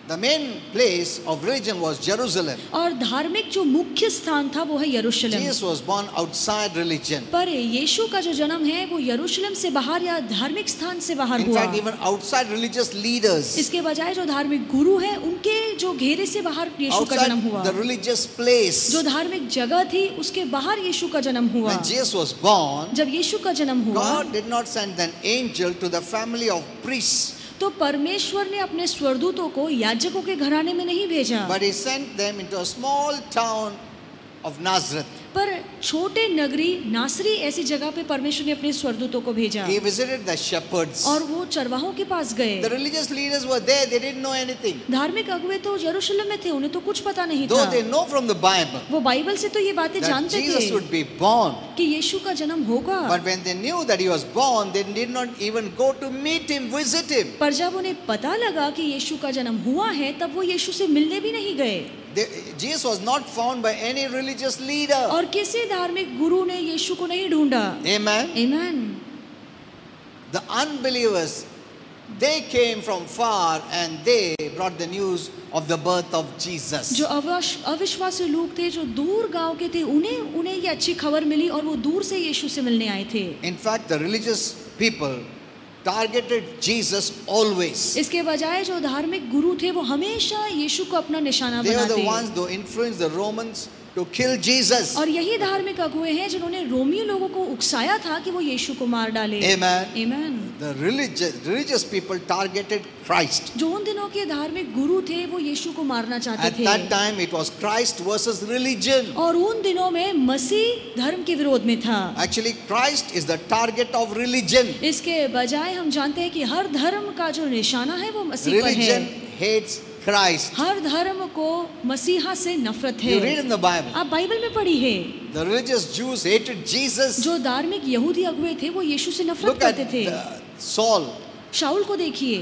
Speaker 1: The main place of religion was Jerusalem.
Speaker 2: और धार्मिक जो मुख्य स्थान था वो है यरूशलेम।
Speaker 1: Jesus was born outside religion.
Speaker 2: पर यीशु का जो जन्म है वो यरूशलेम से बाहर या धार्मिक स्थान से बाहर
Speaker 1: In
Speaker 2: हुआ।
Speaker 1: fact, even outside religious leaders,
Speaker 2: इसके बजाय जो धार्मिक गुरु हैं उनके जो घेरे से बाहर यीशु का जन्म हुआ।
Speaker 1: outside the religious place,
Speaker 2: जो धार्मिक जगह थी उसके बाहर यीशु का जन्म हुआ।
Speaker 1: when Jesus was born,
Speaker 2: जब यीशु का जन्म हुआ
Speaker 1: God did not send an angel to the family of priests,
Speaker 2: तो परमेश्वर ने अपने स्वरदूतों को याजकों के घराने में नहीं भेजा,
Speaker 1: but He sent them into a small town of Nazareth.
Speaker 2: पर छोटे नगरी नासरी ऐसी जगह पे परमेश्वर ने अपने स्वरदूतों को भेजा
Speaker 1: He visited the shepherds.
Speaker 2: और वो चरवाहों के पास गए।
Speaker 1: The religious leaders were there, they didn't know anything.
Speaker 2: धार्मिक अगुवे तो यरूशलेम में थे, उन्हें तो कुछ पता नहीं
Speaker 1: Though
Speaker 2: था।
Speaker 1: they know from the Bible
Speaker 2: वो बाइबल से तो ये बातें
Speaker 1: that
Speaker 2: जानते
Speaker 1: Jesus
Speaker 2: थे
Speaker 1: would be born,
Speaker 2: कि यीशु का जन्म होगा,
Speaker 1: but when they knew that He was born, they did not even go to meet Him, visit Him.
Speaker 2: पर जब उन्हें पता लगा कि यीशु का जन्म हुआ है तब वो यीशु से मिलने भी नहीं गए
Speaker 1: Jesus was not found by any religious leader.
Speaker 2: और किसी धार्मिक गुरु ने यीशु को नहीं ढूंढा।
Speaker 1: Amen.
Speaker 2: आमीन।
Speaker 1: The unbelievers, they came from far and they brought the news of the birth of Jesus.
Speaker 2: जो अविश्वासी लोग थे जो दूर गांव के थे उन्हें ये अच्छी खबर मिली और वो दूर से यीशु से मिलने आए थे।
Speaker 1: In fact, the religious people targeted Jesus always.
Speaker 2: इसके बजाय जो धार्मिक गुरु थे वो हमेशा यीशु को अपना निशाना
Speaker 1: They were
Speaker 2: बनाते।
Speaker 1: the ones who influenced the Romans to kill Jesus.
Speaker 2: और यही धार्मिक अगुए हैं जिन्होंने रोमियो लोगों को उकसाया था कि वो यीशु को मार डाले।
Speaker 1: Amen.
Speaker 2: Amen.
Speaker 1: The religious people targeted Christ.
Speaker 2: जो उन दिनों के धार्मिक गुरु थे वो यीशु को मारना चाहते
Speaker 1: At
Speaker 2: थे।
Speaker 1: that time it was Christ versus religion.
Speaker 2: और उन दिनों में मसीह धर्म के विरोध में था।
Speaker 1: Actually Christ is the target of religion.
Speaker 2: इसके बजाय हम जानते हैं कि हर धर्म का जो निशाना है वो मसीह पर है।
Speaker 1: Religion hates Christ.
Speaker 2: हर धर्म को मसीहा से नफरत है।
Speaker 1: You read in the Bible.
Speaker 2: आप बाइबल में पढ़ी है।
Speaker 1: The religious Jews hated Jesus.
Speaker 2: जो धार्मिक यहूदी अगुए थे वो यीशु से नफरत
Speaker 1: Look at
Speaker 2: करते थे।
Speaker 1: Saul,
Speaker 2: शाऊल को देखिए,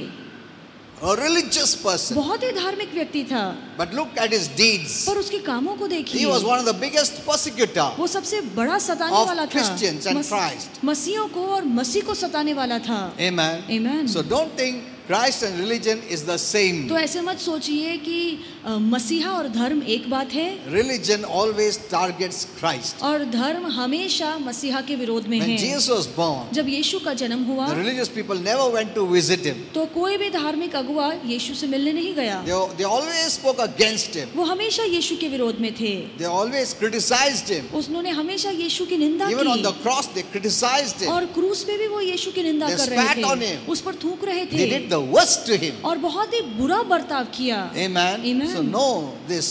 Speaker 1: a religious person.
Speaker 2: बहुत ही धार्मिक व्यक्ति था,
Speaker 1: But look at his deeds.
Speaker 2: पर उसके कामों को
Speaker 1: He
Speaker 2: देखिए।
Speaker 1: was one of the biggest persecutor
Speaker 2: वो सबसे बड़ा सताने
Speaker 1: of
Speaker 2: वाला था
Speaker 1: Christians and Christ.
Speaker 2: मसीहों को और मसीह को सताने वाला था।
Speaker 1: Amen.
Speaker 2: Amen.
Speaker 1: So don't think Christ and religion is the same.
Speaker 2: तो ऐसे मत सोचिए कि मसीहा और धर्म एक बात है।
Speaker 1: Religion always targets Christ.
Speaker 2: और धर्म हमेशा मसीहा के विरोध में
Speaker 1: When
Speaker 2: है।
Speaker 1: Jesus was born,
Speaker 2: जब यीशु का जन्म हुआ
Speaker 1: the religious people never went to visit him.
Speaker 2: तो कोई भी धार्मिक अगुआ यीशु से मिलने नहीं गया।
Speaker 1: They always spoke against him.
Speaker 2: वो हमेशा यीशु के विरोध में थे।
Speaker 1: They always criticized him.
Speaker 2: उन्होंने हमेशा यीशु की निंदा
Speaker 1: Even on the
Speaker 2: की
Speaker 1: cross, they criticized him.
Speaker 2: और क्रूस पे भी वो यीशु की निंदा
Speaker 1: They
Speaker 2: कर
Speaker 1: spat
Speaker 2: रहे
Speaker 1: on
Speaker 2: थे,
Speaker 1: him.
Speaker 2: उस पर थूक रहे
Speaker 1: They
Speaker 2: थे
Speaker 1: did the worst to him.
Speaker 2: और बहुत ही बुरा बर्ताव किया।
Speaker 1: Amen.
Speaker 2: Amen.
Speaker 1: So know this.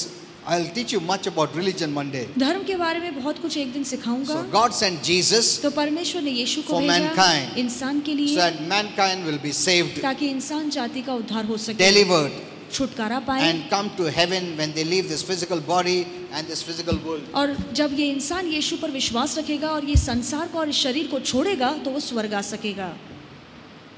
Speaker 1: I'll teach you much about religion one day.
Speaker 2: धर्म के बारे में बहुत कुछ एक दिन सिखाऊंगा।
Speaker 1: So God sent Jesus
Speaker 2: तो परमेश्वर ने यीशु को
Speaker 1: for
Speaker 2: भेजा
Speaker 1: mankind.
Speaker 2: इंसान के
Speaker 1: so
Speaker 2: लिए
Speaker 1: that mankind will be saved,
Speaker 2: ताकि इंसान जाति का उद्धार हो सके,
Speaker 1: delivered,
Speaker 2: छुटकारा पाए।
Speaker 1: and come to heaven when they leave this physical body and this physical world.
Speaker 2: और जब ये इंसान यीशु पर विश्वास रखेगा और ये संसार को और इस शरीर को छोड़ेगा तो वो स्वर्ग आ सकेगा।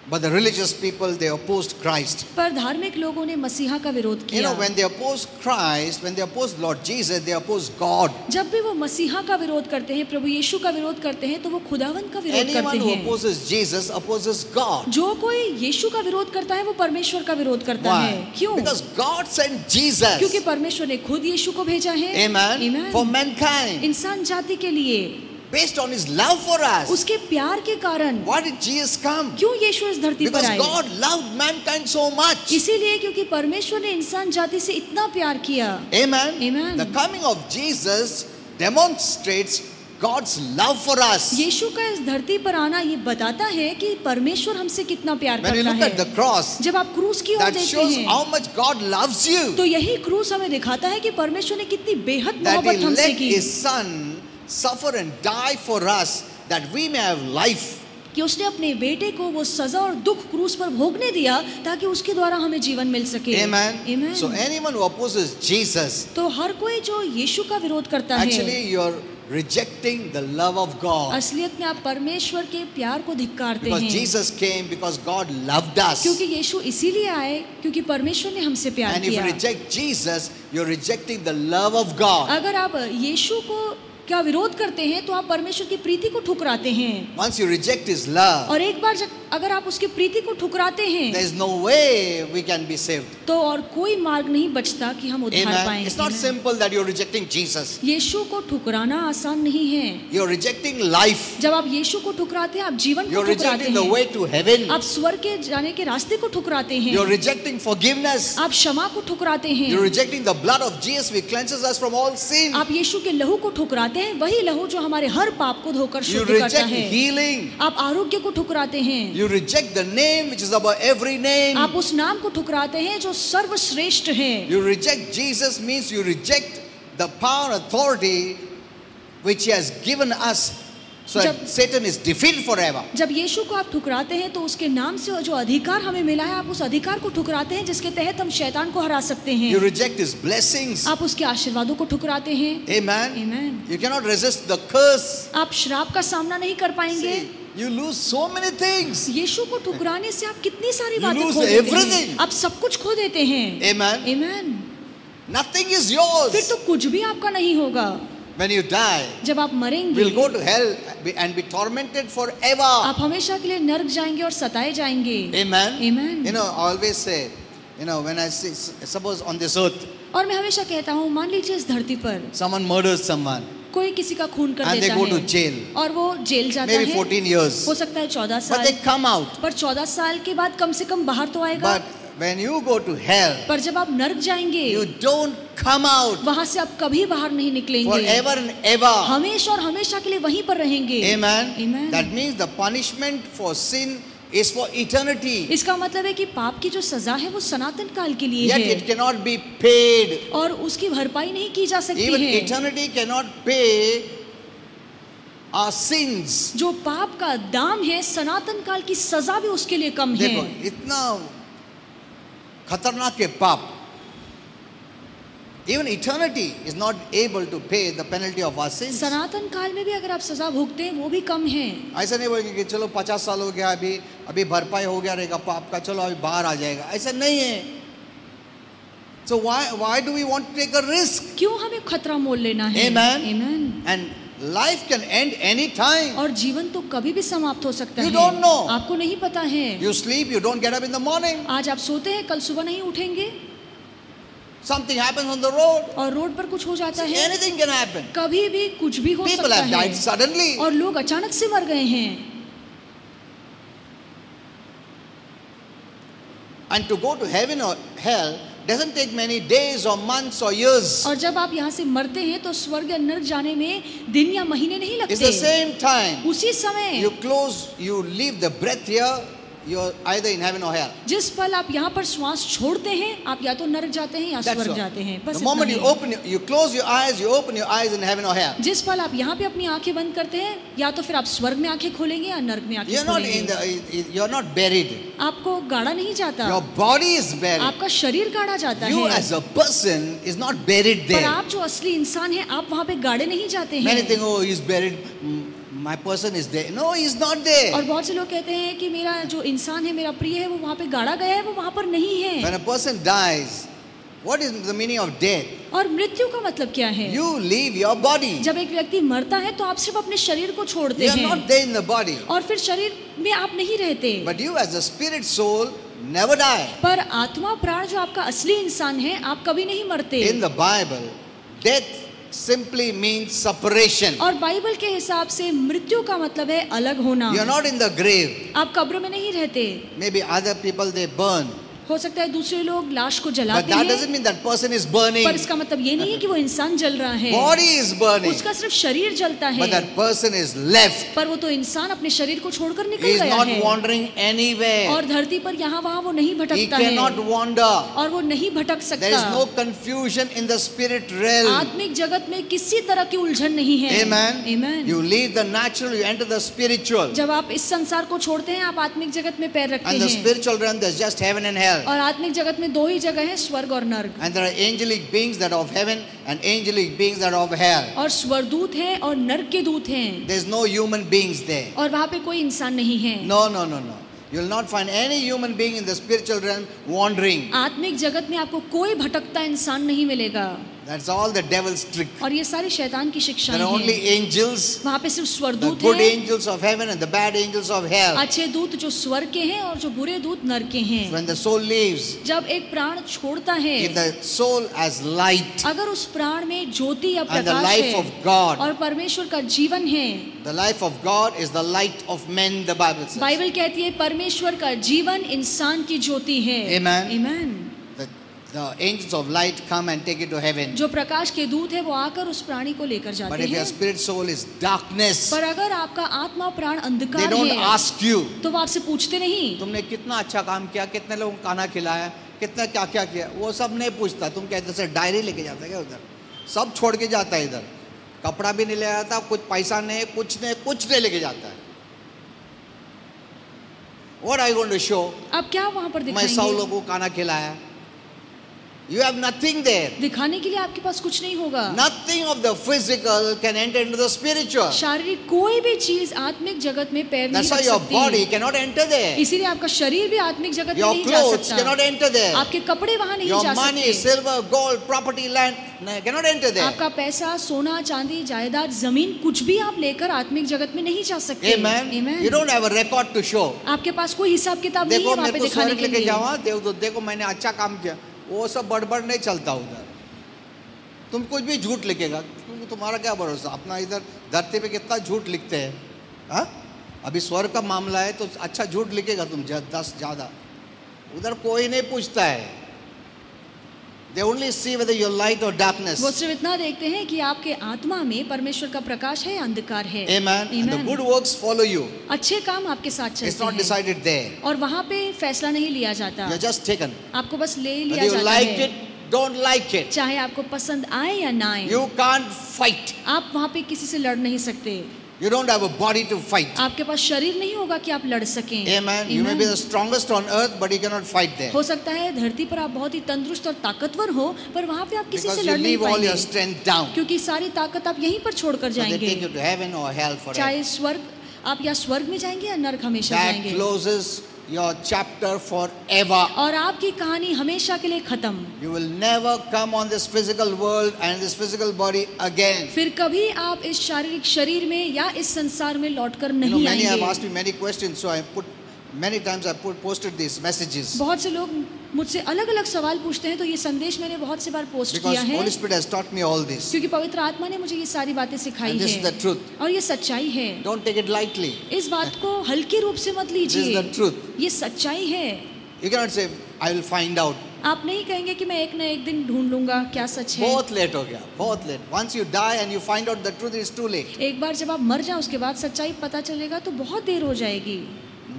Speaker 1: But the religious people, they opposed Christ.
Speaker 2: पर धार्मिक लोगों ने मसीहा का विरोध
Speaker 1: You
Speaker 2: किया।
Speaker 1: know, when they opposed Christ, when they opposed Lord Jesus, they opposed God.
Speaker 2: जब भी वो मसीहा का विरोध करते हैं, प्रभु यीशु का विरोध करते हैं, तो वो खुदावन का विरोध
Speaker 1: Anyone
Speaker 2: करते
Speaker 1: who
Speaker 2: हैं।
Speaker 1: opposes Jesus opposes God.
Speaker 2: जो कोई यीशु का विरोध करता है वो परमेश्वर का विरोध करता है।
Speaker 1: Why?
Speaker 2: क्यों?
Speaker 1: Because God sent Jesus.
Speaker 2: क्योंकि परमेश्वर ने खुद यीशु को भेजा है।
Speaker 1: Amen.
Speaker 2: Amen.
Speaker 1: For mankind.
Speaker 2: इंसान जाति के लिए
Speaker 1: Based on his love for us.
Speaker 2: उसके प्यार के कारण।
Speaker 1: Why did Jesus come?
Speaker 2: क्यों यीशु इस धरती पर
Speaker 1: Because
Speaker 2: आए?
Speaker 1: God loved mankind so much.
Speaker 2: इसीलिए क्योंकि परमेश्वर ने इंसान जाति से इतना प्यार किया।
Speaker 1: Amen.
Speaker 2: Amen.
Speaker 1: The coming of Jesus demonstrates God's love for us.
Speaker 2: यीशु का इस धरती पर आना ये बताता है कि परमेश्वर हमसे कितना प्यार
Speaker 1: When we
Speaker 2: करता
Speaker 1: look at the
Speaker 2: है।
Speaker 1: cross,
Speaker 2: जब आप क्रूस की ओर
Speaker 1: that
Speaker 2: देखते
Speaker 1: shows
Speaker 2: हैं
Speaker 1: how much God loves you.
Speaker 2: तो यही क्रूस हमें दिखाता है कि परमेश्वर ने कितनी बेहद
Speaker 1: That
Speaker 2: मोहब्बत
Speaker 1: He
Speaker 2: हमसे
Speaker 1: let
Speaker 2: की
Speaker 1: His Son suffer and die for us, that we may have life.
Speaker 2: कि उसने अपने बेटे को वो सजा और दुख क्रूस पर भोगने दिया ताकि उसके द्वारा हमें जीवन मिल सके।
Speaker 1: Amen.
Speaker 2: Amen.
Speaker 1: So anyone who opposes Jesus,
Speaker 2: तो हर कोई जो यीशु का विरोध करता है,
Speaker 1: actually you're rejecting the love of God.
Speaker 2: असलियत में आप परमेश्वर के प्यार को धिक्कारते
Speaker 1: Because
Speaker 2: हैं।
Speaker 1: Jesus came because God loved us.
Speaker 2: क्योंकि यीशु इसीलिए आए क्योंकि परमेश्वर ने हमसे प्यार
Speaker 1: And if you
Speaker 2: किया।
Speaker 1: reject Jesus, you're rejecting the love of God.
Speaker 2: अगर आप यीशु को क्या विरोध करते हैं तो आप परमेश्वर की प्रीति को ठुकराते हैं।
Speaker 1: Once you reject His love,
Speaker 2: और एक बार अगर आप उसकी प्रीति को ठुकराते हैं
Speaker 1: there is no way we can be saved.
Speaker 2: तो और कोई मार्ग नहीं बचता कि हम उद्धार
Speaker 1: Amen.
Speaker 2: पाएं।
Speaker 1: It's not simple that you're rejecting Jesus.
Speaker 2: यीशु को ठुकराना आसान नहीं है।
Speaker 1: You're rejecting life.
Speaker 2: जब आप यीशु को ठुकराते हैं आप जीवन को
Speaker 1: You're
Speaker 2: ठुकराते
Speaker 1: rejecting the
Speaker 2: हैं।
Speaker 1: way to heaven.
Speaker 2: आप स्वर्ग के जाने के रास्ते को ठुकराते हैं।
Speaker 1: You're rejecting forgiveness.
Speaker 2: आप क्षमा को ठुकराते हैं।
Speaker 1: You're rejecting the blood of Jesus which cleanses us from all sin.
Speaker 2: आप यीशु के लहू को ठुकराते हैं, वही लहू जो हमारे हर पाप को धोकर
Speaker 1: You
Speaker 2: शुद्ध करता
Speaker 1: reject
Speaker 2: है।
Speaker 1: healing.
Speaker 2: आप आरोग्य को ठुकराते हैं।
Speaker 1: You reject the name which is above every name.
Speaker 2: आप उस नाम को ठुकराते हैं जो सर्वश्रेष्ठ है।
Speaker 1: You reject Jesus means you reject the power and authority which He has given us so that Satan is defeated forever.
Speaker 2: जब यीशु को आप ठुकराते हैं तो उसके नाम से जो अधिकार हमें मिला है आप उस अधिकार को ठुकराते हैं जिसके तहत हम शैतान को हरा सकते हैं।
Speaker 1: You reject His blessings.
Speaker 2: आप उसके आशीर्वादों को ठुकराते हैं।
Speaker 1: Amen.
Speaker 2: Amen.
Speaker 1: You cannot resist the curse.
Speaker 2: आप श्राप का सामना नहीं कर पाएंगे।
Speaker 1: See, you lose so many things.
Speaker 2: यीशु को ठुकराने से आप कितनी सारी
Speaker 1: You
Speaker 2: बातें
Speaker 1: lose
Speaker 2: खो देते
Speaker 1: everything.
Speaker 2: हैं। आप सब कुछ खो देते हैं।
Speaker 1: Amen.
Speaker 2: Amen.
Speaker 1: Nothing is yours.
Speaker 2: फिर तो कुछ भी आपका नहीं होगा।
Speaker 1: When you die,
Speaker 2: जब आप मरेंगे
Speaker 1: we'll go to hell and be tormented forever.
Speaker 2: आप हमेशा के लिए नरक जाएंगे और सताए जाएंगे।
Speaker 1: Amen.
Speaker 2: Amen.
Speaker 1: You know, I always say, you know, when I see, suppose on this earth,
Speaker 2: और मैं हमेशा कहता हूँ मान लीजिए इस धरती पर
Speaker 1: someone murders someone
Speaker 2: कोई किसी का खून कर
Speaker 1: and they
Speaker 2: देता
Speaker 1: go to
Speaker 2: है
Speaker 1: jail,
Speaker 2: और वो जेल जाता
Speaker 1: maybe
Speaker 2: है।
Speaker 1: 14 years,
Speaker 2: हो सकता है 14
Speaker 1: but they
Speaker 2: साल,
Speaker 1: come out.
Speaker 2: पर 14 साल के बाद कम से कम बाहर तो आएगा।
Speaker 1: But when you go to hell,
Speaker 2: पर जब आप नर्क जाएंगे,
Speaker 1: you don't come out
Speaker 2: वहां से आप कभी बाहर नहीं निकलेंगे,
Speaker 1: forever and ever.
Speaker 2: हमेशा और हमेशा के लिए वहीं पर रहेंगे।
Speaker 1: Amen.
Speaker 2: Amen.
Speaker 1: That means the punishment for sin is for eternity.
Speaker 2: इसका मतलब है कि पाप की जो सजा है वो सनातन काल के लिए
Speaker 1: Yet
Speaker 2: है
Speaker 1: it cannot be paid.
Speaker 2: और उसकी भरपाई नहीं की जा सकती
Speaker 1: Even
Speaker 2: है।
Speaker 1: eternity cannot pay our sins.
Speaker 2: जो पाप का दाम है, सनातन काल की सजा भी उसके लिए कम है।
Speaker 1: देखो इतना खतरनाक है पाप, even eternity is not able to pay the penalty of our sins.
Speaker 2: सनातन काल में भी अगर आप सजा भोगते हैं वो भी कम है।
Speaker 1: ऐसा नहीं बोलेंगे कि चलो 50 साल हो गया, अभी भरपाई हो गया रहेगा पाप का, चलो अभी बाहर आ जाएगा, ऐसा नहीं है। So why do we want to take a risk?
Speaker 2: क्यों हमें खतरा मोल लेना है?
Speaker 1: Amen.
Speaker 2: Amen.
Speaker 1: And life can end any time.
Speaker 2: और जीवन तो कभी भी समाप्त हो सकता
Speaker 1: You
Speaker 2: है।
Speaker 1: don't know.
Speaker 2: आपको नहीं पता है।
Speaker 1: You sleep, you don't get up in the morning.
Speaker 2: आज आप सोते हैं, कल सुबह नहीं उठेंगे,
Speaker 1: Something happens on the road.
Speaker 2: और रोड पर कुछ हो जाता है।
Speaker 1: Anything can happen.
Speaker 2: कभी भी कुछ भी हो
Speaker 1: People
Speaker 2: सकता
Speaker 1: have died
Speaker 2: है
Speaker 1: suddenly.
Speaker 2: और लोग अचानक से मर गए हैं।
Speaker 1: And to go to heaven or hell doesn't take many days or months or years.
Speaker 2: और जब आप यहाँ से मरते हैं तो स्वर्ग या नरक जाने में दिन या महीने नहीं
Speaker 1: It's the
Speaker 2: लगते।
Speaker 1: same time.
Speaker 2: उसी समय
Speaker 1: You leave the breath here, you're either in heaven or hell.
Speaker 2: जिस पल आप यहाँ पर श्वास छोड़ते हैं, आप या तो नरक जाते हैं या
Speaker 1: That's
Speaker 2: स्वर्ग
Speaker 1: all.
Speaker 2: जाते हैं। बस
Speaker 1: The
Speaker 2: इतना
Speaker 1: moment
Speaker 2: he.
Speaker 1: you close your eyes, you open your eyes in heaven or hell.
Speaker 2: जिस पल आप यहाँ पे अपनी आंखें बंद करते हैं, या तो फिर आप स्वर्ग में आंखें खोलेंगे या नरक में आंखें
Speaker 1: You're not buried.
Speaker 2: आपको गाड़ा नहीं जाता,
Speaker 1: Your body is buried.
Speaker 2: आपका शरीर गाड़ा जाता
Speaker 1: You
Speaker 2: है।
Speaker 1: as a person is not buried
Speaker 2: पर
Speaker 1: there.
Speaker 2: आप जो असली इंसान हैं, आप वहाँ पे गाड़े नहीं जाते
Speaker 1: Many
Speaker 2: हैं।
Speaker 1: think, oh, he's buried. My person is there. No, he's not there.
Speaker 2: और बहुत से लोग कहते हैं कि मेरा जो इंसान है, मेरा प्रिय है, वो वहाँ पे गाड़ा गया है, वो वहाँ पर नहीं है।
Speaker 1: When a person dies, what is the meaning of death?
Speaker 2: और मृत्यु का मतलब क्या है?
Speaker 1: You leave your body.
Speaker 2: जब एक व्यक्ति मरता है तो आप सिर्फ अपने शरीर को छोड़ते
Speaker 1: You are
Speaker 2: हैं
Speaker 1: not there in the body.
Speaker 2: और फिर शरीर में आप नहीं रहते।
Speaker 1: But you as a spirit soul never die.
Speaker 2: पर आत्मा प्राण जो आपका असली इंसान है, आप कभी नहीं मरते।
Speaker 1: In the Bible, death simply means separation.
Speaker 2: और बाइबल के हिसाब से मृत्यु का मतलब है अलग होना।
Speaker 1: You are not in the grave.
Speaker 2: आप कब्र में नहीं रहते।
Speaker 1: Maybe other people they burn.
Speaker 2: हो सकता है दूसरे लोग लाश को
Speaker 1: But
Speaker 2: जलाते
Speaker 1: that
Speaker 2: हैं,
Speaker 1: doesn't mean that person is burning.
Speaker 2: पर इसका मतलब ये नहीं है कि वो इंसान जल रहा है।
Speaker 1: Body is burning.
Speaker 2: उसका सिर्फ शरीर जलता है,
Speaker 1: But that person is left.
Speaker 2: पर वो तो इंसान अपने शरीर को छोड़कर
Speaker 1: He
Speaker 2: निकल
Speaker 1: is
Speaker 2: गया
Speaker 1: not
Speaker 2: है।
Speaker 1: wandering anywhere.
Speaker 2: और धरती पर यहाँ वहाँ वो नहीं
Speaker 1: He
Speaker 2: भटकता है
Speaker 1: cannot wander.
Speaker 2: और वो नहीं भटक
Speaker 1: There is no
Speaker 2: सकता।
Speaker 1: confusion in the spirit realm.
Speaker 2: आत्मिक जगत में किसी तरह की उलझन नहीं है।
Speaker 1: Amen.
Speaker 2: Amen.
Speaker 1: You leave the natural, you enter the spiritual.
Speaker 2: जब आप इस संसार को छोड़ते हैं, आप आत्मिक जगत में पैर रखते
Speaker 1: And the
Speaker 2: हैं।
Speaker 1: spiritual realm, there's just heaven and hell.
Speaker 2: और आत्मिक जगत में दो ही जगह है, स्वर्ग और नर्क।
Speaker 1: And there are angelic beings that are of heaven and angelic beings that are of hell.
Speaker 2: और स्वर्गदूत हैं और नर्क के दूत हैं,
Speaker 1: There's no human beings there.
Speaker 2: और वहाँ पे कोई इंसान नहीं है।
Speaker 1: No, no, no, no. You will not find any human being in the spiritual realm wandering.
Speaker 2: आत्मिक जगत में आपको कोई भटकता इंसान नहीं मिलेगा।
Speaker 1: That's all the devil's trick.
Speaker 2: और ये सारी शैतान की शिक्षाएं
Speaker 1: There are only
Speaker 2: हैं।
Speaker 1: angels,
Speaker 2: वहाँ पे सिर्फ
Speaker 1: the
Speaker 2: स्वर्गदूत
Speaker 1: good
Speaker 2: हैं,
Speaker 1: angels of heaven and the bad angels of hell.
Speaker 2: अच्छे दूत जो स्वर्ग के हैं और जो बुरे दूत नर्क के हैं।
Speaker 1: When the soul leaves,
Speaker 2: जब एक प्राण छोड़ता है,
Speaker 1: if the soul has light,
Speaker 2: अगर उस प्राण में ज्योति या
Speaker 1: and the
Speaker 2: प्रकाश
Speaker 1: life
Speaker 2: है
Speaker 1: of God,
Speaker 2: और परमेश्वर का जीवन है,
Speaker 1: the life of God is the light of men, the Bible says.
Speaker 2: Bible कहती है परमेश्वर का जीवन इंसान की ज्योति है।
Speaker 1: Amen.
Speaker 2: Amen.
Speaker 1: The angels of light come and take it to heaven.
Speaker 2: जो प्रकाश के दूत है वो आकर उस प्राणी को लेकर
Speaker 1: But
Speaker 2: जाते
Speaker 1: if your
Speaker 2: हैं।
Speaker 1: spirit soul is darkness,
Speaker 2: पर अगर आपका आत्मा प्राण
Speaker 1: they
Speaker 2: अंधकार
Speaker 1: don't
Speaker 2: है
Speaker 1: ask you.
Speaker 2: तो वो आपसे पूछते नहीं
Speaker 1: तुमने कितना अच्छा काम किया, कितने लोगों को खाना खिलाया, कितना क्या क्या किया, वो सब नहीं पूछता। तुम कहते सर डायरी लेके जाता है क्या उधर, सब छोड़ के जाता है इधर, कपड़ा भी नहीं ले जाता, कुछ पैसा नहीं, कुछ नहीं लेके जाता है। What are you going to show?
Speaker 2: अब क्या वहाँ पर
Speaker 1: मैं 100
Speaker 2: दिखाएंगे?
Speaker 1: लोगों को खाना खिलाया। You have nothing there.
Speaker 2: दिखाने के लिए आपके पास कुछ नहीं होगा।
Speaker 1: Nothing of the physical can enter into the spiritual.
Speaker 2: शारीरिक कोई भी चीज आत्मिक जगत में पैर नहीं
Speaker 1: That's why
Speaker 2: रख
Speaker 1: your
Speaker 2: सकती।
Speaker 1: body cannot enter there.
Speaker 2: इसीलिए आपका शरीर भी आत्मिक जगत में
Speaker 1: Your
Speaker 2: नहीं जा
Speaker 1: clothes
Speaker 2: सकता।
Speaker 1: cannot enter there.
Speaker 2: आपके कपड़े वहाँ नहीं
Speaker 1: Your
Speaker 2: जा
Speaker 1: money,
Speaker 2: सकते।
Speaker 1: silver, gold, property, land cannot enter there.
Speaker 2: आपका पैसा, सोना, चांदी, जायदाद, जमीन कुछ भी आप लेकर आत्मिक जगत में नहीं जा सकते।
Speaker 1: Amen.
Speaker 2: Amen.
Speaker 1: You don't have a record to show.
Speaker 2: आपके पास कोई हिसाब किताब नहीं है
Speaker 1: देखो
Speaker 2: वहाँ पे
Speaker 1: मेरे को
Speaker 2: दिखाने
Speaker 1: स्वर्ग
Speaker 2: के
Speaker 1: लेके
Speaker 2: लिए।
Speaker 1: जाओ, देखो मैंने अच्छा काम किया, वो सब बड़बड़ नहीं चलता उधर। तुम कुछ भी झूठ लिखेगा, तुम्हारा क्या भरोसा। अपना इधर धरती पे कितना झूठ लिखते हैं, हाँ? अभी स्वर्ग का मामला है तो अच्छा झूठ लिखेगा तुम 10 ज़्यादा। उधर कोई नहीं पूछता है. They only see whether you're light or darkness.
Speaker 2: वो सिर्फ इतना देखते हैं कि आपके आत्मा में परमेश्वर का प्रकाश है या अंधकार है.
Speaker 1: Amen. And the good works follow you.
Speaker 2: अच्छे काम आपके साथ
Speaker 1: It's
Speaker 2: चलते
Speaker 1: not
Speaker 2: हैं.
Speaker 1: decided there.
Speaker 2: और वहाँ पे फैसला नहीं लिया जाता.
Speaker 1: You're just taken.
Speaker 2: आपको बस ले लिया
Speaker 1: Whether you
Speaker 2: जाता
Speaker 1: like
Speaker 2: है.
Speaker 1: it, don't like it.
Speaker 2: चाहे आपको पसंद आए या ना आए.
Speaker 1: You can't fight.
Speaker 2: आप वहाँ पे किसी से लड़ नहीं सकते.
Speaker 1: You don't have a body to fight.
Speaker 2: आपके पास शरीर नहीं होगा कि आप लड़ सकें.
Speaker 1: Amen. You may be the strongest on earth, but you cannot fight there.
Speaker 2: हो सकता है धरती पर आप बहुत ही तंदुरुस्त और ताकतवर हो, पर वहाँ पे आप किसी
Speaker 1: Because
Speaker 2: से
Speaker 1: you
Speaker 2: लड़ नहीं
Speaker 1: leave all your
Speaker 2: पाएंगे.
Speaker 1: strength down.
Speaker 2: क्योंकि सारी ताकत आप यहीं पर छोड़कर
Speaker 1: So they
Speaker 2: जाएंगे.
Speaker 1: take you to heaven or hell forever.
Speaker 2: चाहे स्वर्ग, आप या स्वर्ग में जाएंगे या नरक हमेशा
Speaker 1: That
Speaker 2: जाएंगे.
Speaker 1: closes your chapter forever.
Speaker 2: और आपकी कहानी हमेशा के लिए खत्म.
Speaker 1: You will never come on this physical world and this physical body again.
Speaker 2: फिर कभी आप इस शारीरिक शरीर में या इस संसार में लौटकर
Speaker 1: You know,
Speaker 2: नहीं
Speaker 1: many have
Speaker 2: आएंगे.
Speaker 1: asked me many questions, so many times I posted these messages.
Speaker 2: बहुत से लोग मुझसे अलग अलग सवाल पूछते हैं, तो ये संदेश मैंने बहुत से बार पोस्ट
Speaker 1: Because
Speaker 2: किया है.
Speaker 1: Holy Spirit has taught me all this.
Speaker 2: क्योंकि पवित्र आत्मा ने मुझे ये सारी बातें सिखाई
Speaker 1: And this is the
Speaker 2: है.
Speaker 1: truth.
Speaker 2: और ये सच्चाई है.
Speaker 1: Don't take it lightly.
Speaker 2: इस बात को हल्के रूप से मत
Speaker 1: This is
Speaker 2: लीजिए.
Speaker 1: the truth.
Speaker 2: ये सच्चाई है.
Speaker 1: You cannot say, I will find out.
Speaker 2: आप नहीं कहेंगे कि मैं एक न एक दिन ढूंढ लूंगा क्या सच है.
Speaker 1: बहुत लेट हो गया, बहुत late. Once you die and you find out the truth, it's too late.
Speaker 2: एक बार जब आप मर जाओ उसके बाद सच्चाई पता चलेगा तो बहुत देर हो जाएगी.